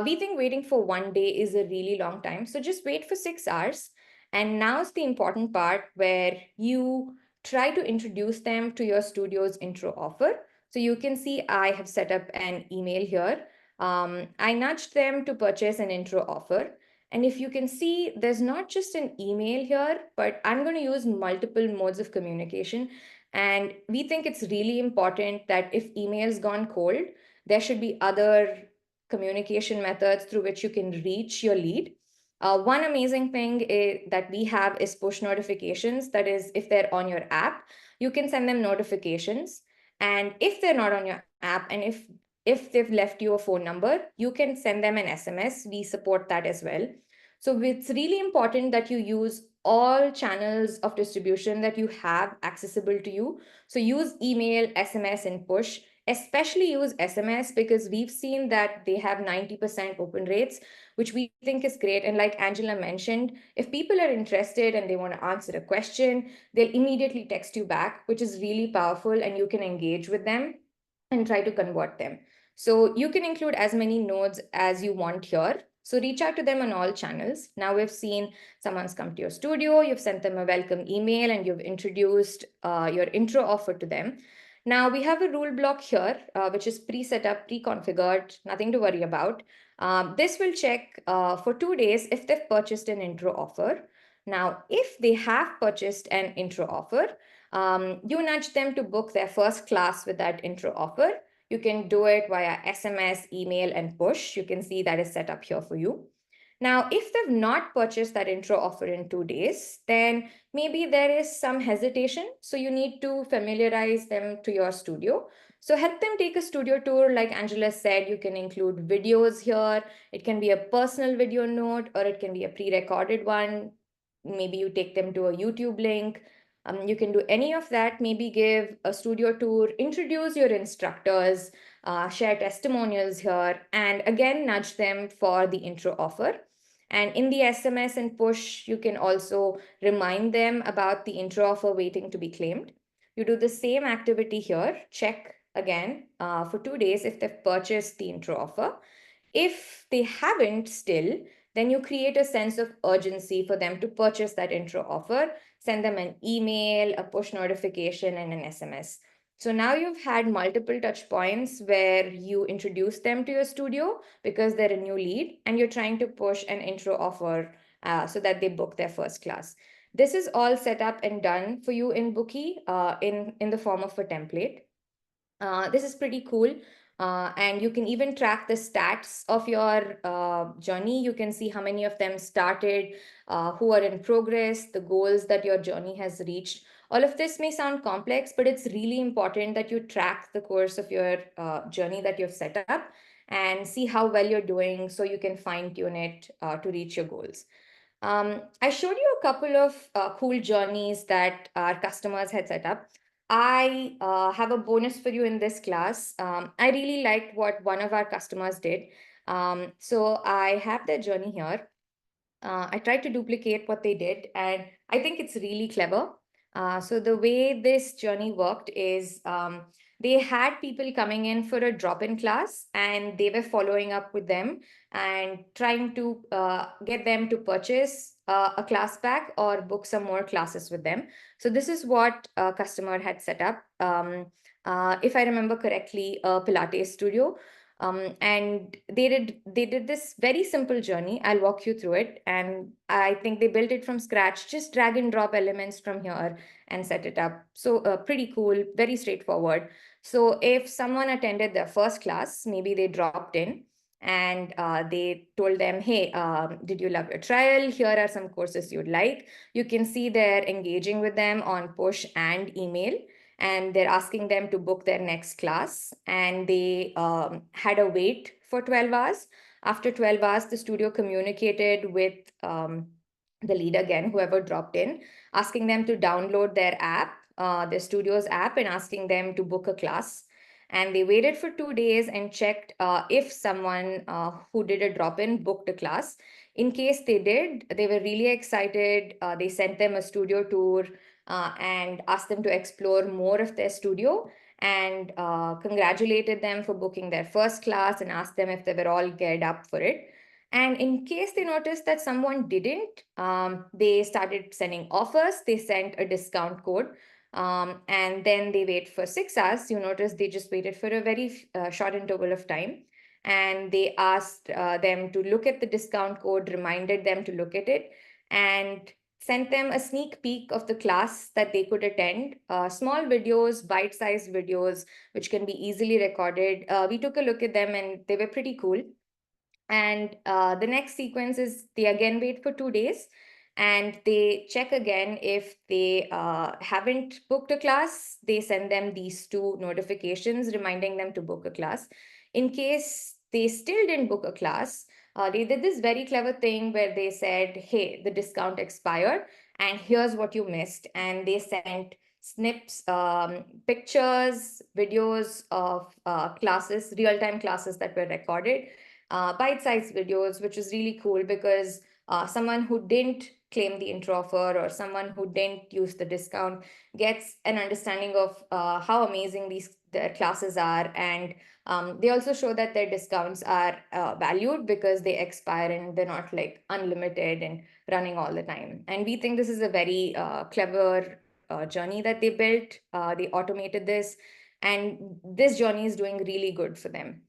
We think waiting for 1 day is a really long time. So just wait for 6 hours. And now's the important part where you try to introduce them to your studio's intro offer. So you can see I have set up an email here. I nudged them to purchase an intro offer. And if you can see, there's not just an email here, but I'm going to use multiple modes of communication. And we think it's really important that if email's gone cold, there should be other communication methods through which you can reach your lead. One amazing thing that we have is push notifications. That is, if they're on your app, you can send them notifications. And if they're not on your app, and if they've left you a phone number, you can send them an SMS. We support that as well. So it's really important that you use all channels of distribution that you have accessible to you. So use email, SMS, and push. Especially use SMS because we've seen that they have 90% open rates, which we think is great. And like Angela mentioned, if people are interested and they want to answer a question, they'll immediately text you back, which is really powerful, and you can engage with them and try to convert them. So you can include as many nodes as you want here. So reach out to them on all channels. Now we've seen someone's come to your studio, you've sent them a welcome email, and you've introduced your intro offer to them. Now we have a rule block here, which is pre-set up, pre-configured, nothing to worry about. This will check for 2 days if they've purchased an intro offer. Now, if they have purchased an intro offer, you nudge them to book their first class with that intro offer. You can do it via SMS, email, and push. You can see that is set up here for you. Now, if they've not purchased that intro offer in 2 days, then maybe there is some hesitation. So you need to familiarize them to your studio. So help them take a studio tour. Like Angela said, you can include videos here. It can be a personal video note or it can be a pre-recorded one. Maybe you take them to a YouTube link. You can do any of that. Maybe give a studio tour, introduce your instructors, share testimonials here, and again, nudge them for the intro offer. And in the SMS and push, you can also remind them about the intro offer waiting to be claimed. You do the same activity here. Check again for 2 days if they've purchased the intro offer. If they haven't still, then you create a sense of urgency for them to purchase that intro offer. Send them an email, a push notification, and an SMS. So now you've had multiple touch points where you introduce them to your studio because they're a new lead and you're trying to push an intro offer so that they book their first class. This is all set up and done for you in Bookie in the form of a template. This is pretty cool. And you can even track the stats of your journey. You can see how many of them started, who are in progress, the goals that your journey has reached. All of this may sound complex, but it's really important that you track the course of your journey that you've set up and see how well you're doing so you can fine tune it to reach your goals. I showed you a couple of cool journeys that our customers had set up. I have a bonus for you in this class. I really liked what one of our customers did. So I have their journey here. I tried to duplicate what they did, and I think it's really clever. So the way this journey worked is they had people coming in for a drop-in class, and they were following up with them and trying to get them to purchase a class pack or book some more classes with them. So this is what a customer had set up. If I remember correctly, a Pilates studio. And they did this very simple journey. I'll walk you through it, and I think they built it from scratch, just drag and drop elements from here and set it up. So pretty cool, very straightforward. So if someone attended their first class, maybe they dropped in and they told them, hey, did you love your trial? Here are some courses you'd like. You can see they're engaging with them on push and email, and they're asking them to book their next class. And they had a wait for 12 hours. After 12 hours, the studio communicated with the lead again, whoever dropped in, asking them to download their app, their studio's app, and asking them to book a class. And they waited for 2 days and checked if someone who did a drop in booked a class. In case they did, they were really excited. They sent them a studio tour and asked them to explore more of their studio, and congratulated them for booking their first class and asked them if they were all geared up for it. And in case they noticed that someone didn't, they started sending offers. They sent a discount code. And then they wait for 6 hours. You notice they just waited for a very short interval of time. And they asked them to look at the discount code, reminded them to look at it, and sent them a sneak peek of the class that they could attend. Small videos, bite-sized videos, which can be easily recorded. We took a look at them and they were pretty cool. And the next sequence is they again wait for 2 days and they check again. If they haven't booked a class, they send them these two notifications reminding them to book a class. In case they still didn't book a class, they did this very clever thing where they said, hey, the discount expired and here's what you missed. And they sent snips, pictures, videos of classes, real-time classes that were recorded, bite-sized videos, which is really cool because someone who didn't claim the intro offer or someone who didn't use the discount gets an understanding of how amazing their classes are. And they also show that their discounts are valued because they expire and they're not like unlimited and running all the time. And we think this is a very clever journey that they built. They automated this, and this journey is doing really good for them.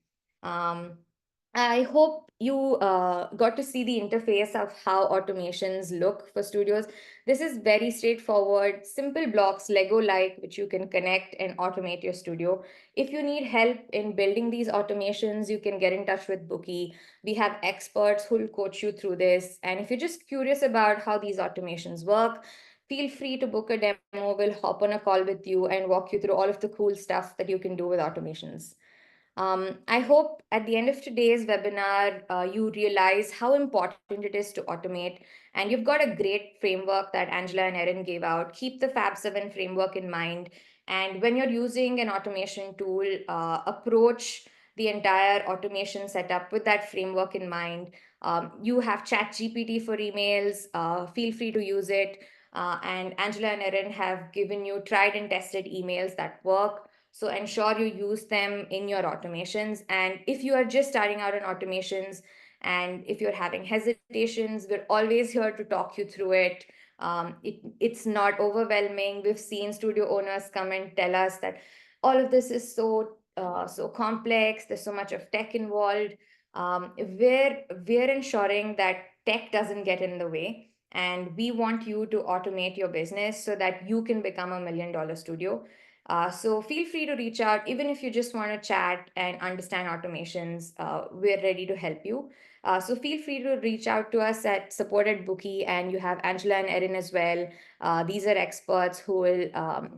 I hope you got to see the interface of how automations look for studios. This is very straightforward, simple blocks, Lego like, which you can connect and automate your studio. If you need help in building these automations, you can get in touch with Bookie. We have experts who will coach you through this. And if you're just curious about how these automations work, feel free to book a demo. We'll hop on a call with you and walk you through all of the cool stuff that you can do with automations. I hope at the end of today's webinar, you realize how important it is to automate. And you've got a great framework that Angela and Erin gave out. Keep the Fab7 framework in mind. And when you're using an automation tool, approach the entire automation setup with that framework in mind. You have ChatGPT for emails. Feel free to use it. And Angela and Erin have given you tried and tested emails that work. So ensure you use them in your automations. And if you are just starting out in automations and if you're having hesitations, we're always here to talk you through it. It's not overwhelming. We've seen studio owners come and tell us that all of this is so complex. There's so much of tech involved. We're ensuring that tech doesn't get in the way, and we want you to automate your business so that you can become $1 million studio. So feel free to reach out, even if you just want to chat and understand automations. We're ready to help you. So feel free to reach out to us at support at Bookie, and you have Angela and Erin as well. These are experts who will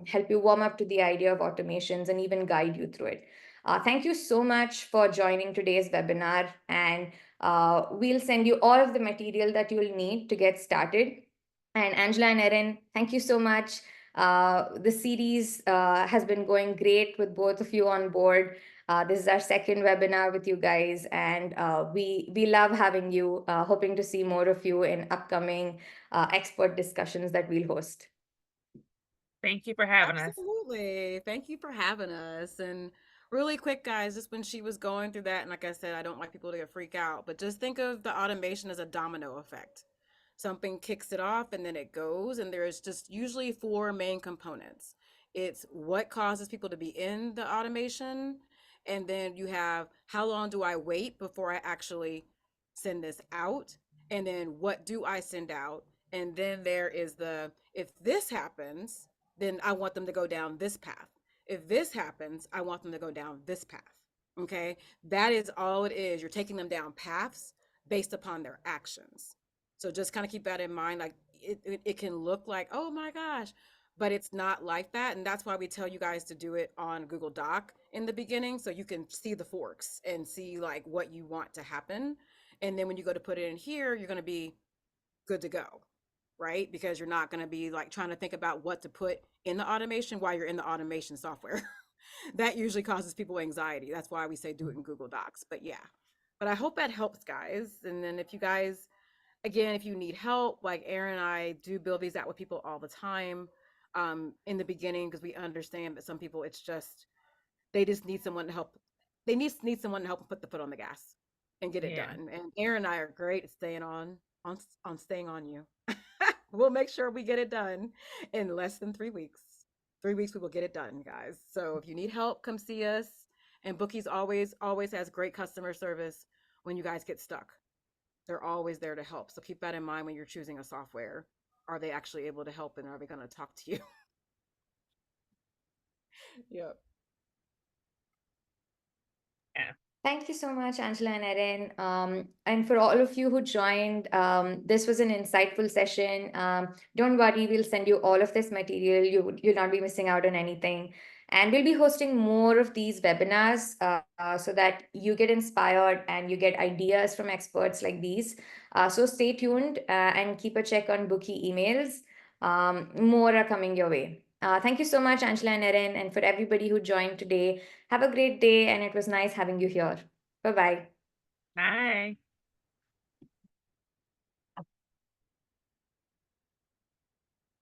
help you warm up to the idea of automations and even guide you through it. Thank you so much for joining today's webinar, and we'll send you all of the material that you'll need to get started. And Angela and Erin, thank you so much. The series has been going great with both of you on board. This is our second webinar with you guys, and we love having you. Hoping to see more of you in upcoming expert discussions that we'll host. Thank you for having us. Absolutely. Thank you for having us. And really quick, guys, just when she was going through that, and like I said, I don't like people to get freak out, but just think of the automation as a domino effect. Something kicks it off and then it goes, and there's just usually four main components. It's what causes people to be in the automation, and then you have how long do I wait before I actually send this out, and then what do I send out, and then there is the if this happens, then I want them to go down this path. If this happens, I want them to go down this path. Okay, that is all it is. You're taking them down paths based upon their actions. So just kind of keep that in mind. Like it can look like, oh my gosh, but it's not like that. And that's why we tell you guys to do it on Google Doc in the beginning so you can see the forks and see like what you want to happen. And then when you go to put it in here, you're going to be good to go, right? Because you're not going to be like trying to think about what to put in the automation while you're in the automation software. That usually causes people anxiety. That's why we say do it in Google Docs. But yeah, but I hope that helps, guys. And then if you guys, again, if you need help, like Erin and I do build these out with people all the time in the beginning, because we understand that some people, it's just, they just need someone to help. They need someone to help them put the foot on the gas and get it Yeah. done. And Erin and I are great at staying on staying on you. We'll make sure we get it done in less than 3 weeks. 3 weeks, we will get it done, guys. So if you need help, come see us. And Bookie's always has great customer service when you guys get stuck. They're always there to help. So keep that in mind when you're choosing a software. Are they actually able to help, and are they going to talk to you? Yep. Yeah. Thank you so much, Angela and Erin. And for all of you who joined, this was an insightful session. Don't worry, we'll send you all of this material. You'll not be missing out on anything. And we'll be hosting more of these webinars so that you get inspired and you get ideas from experts like these. So stay tuned and keep a check on Bookie emails. More are coming your way. Thank you so much, Angela and Erin, and for everybody who joined today. Have a great day, and it was nice having you here. Bye bye. Bye.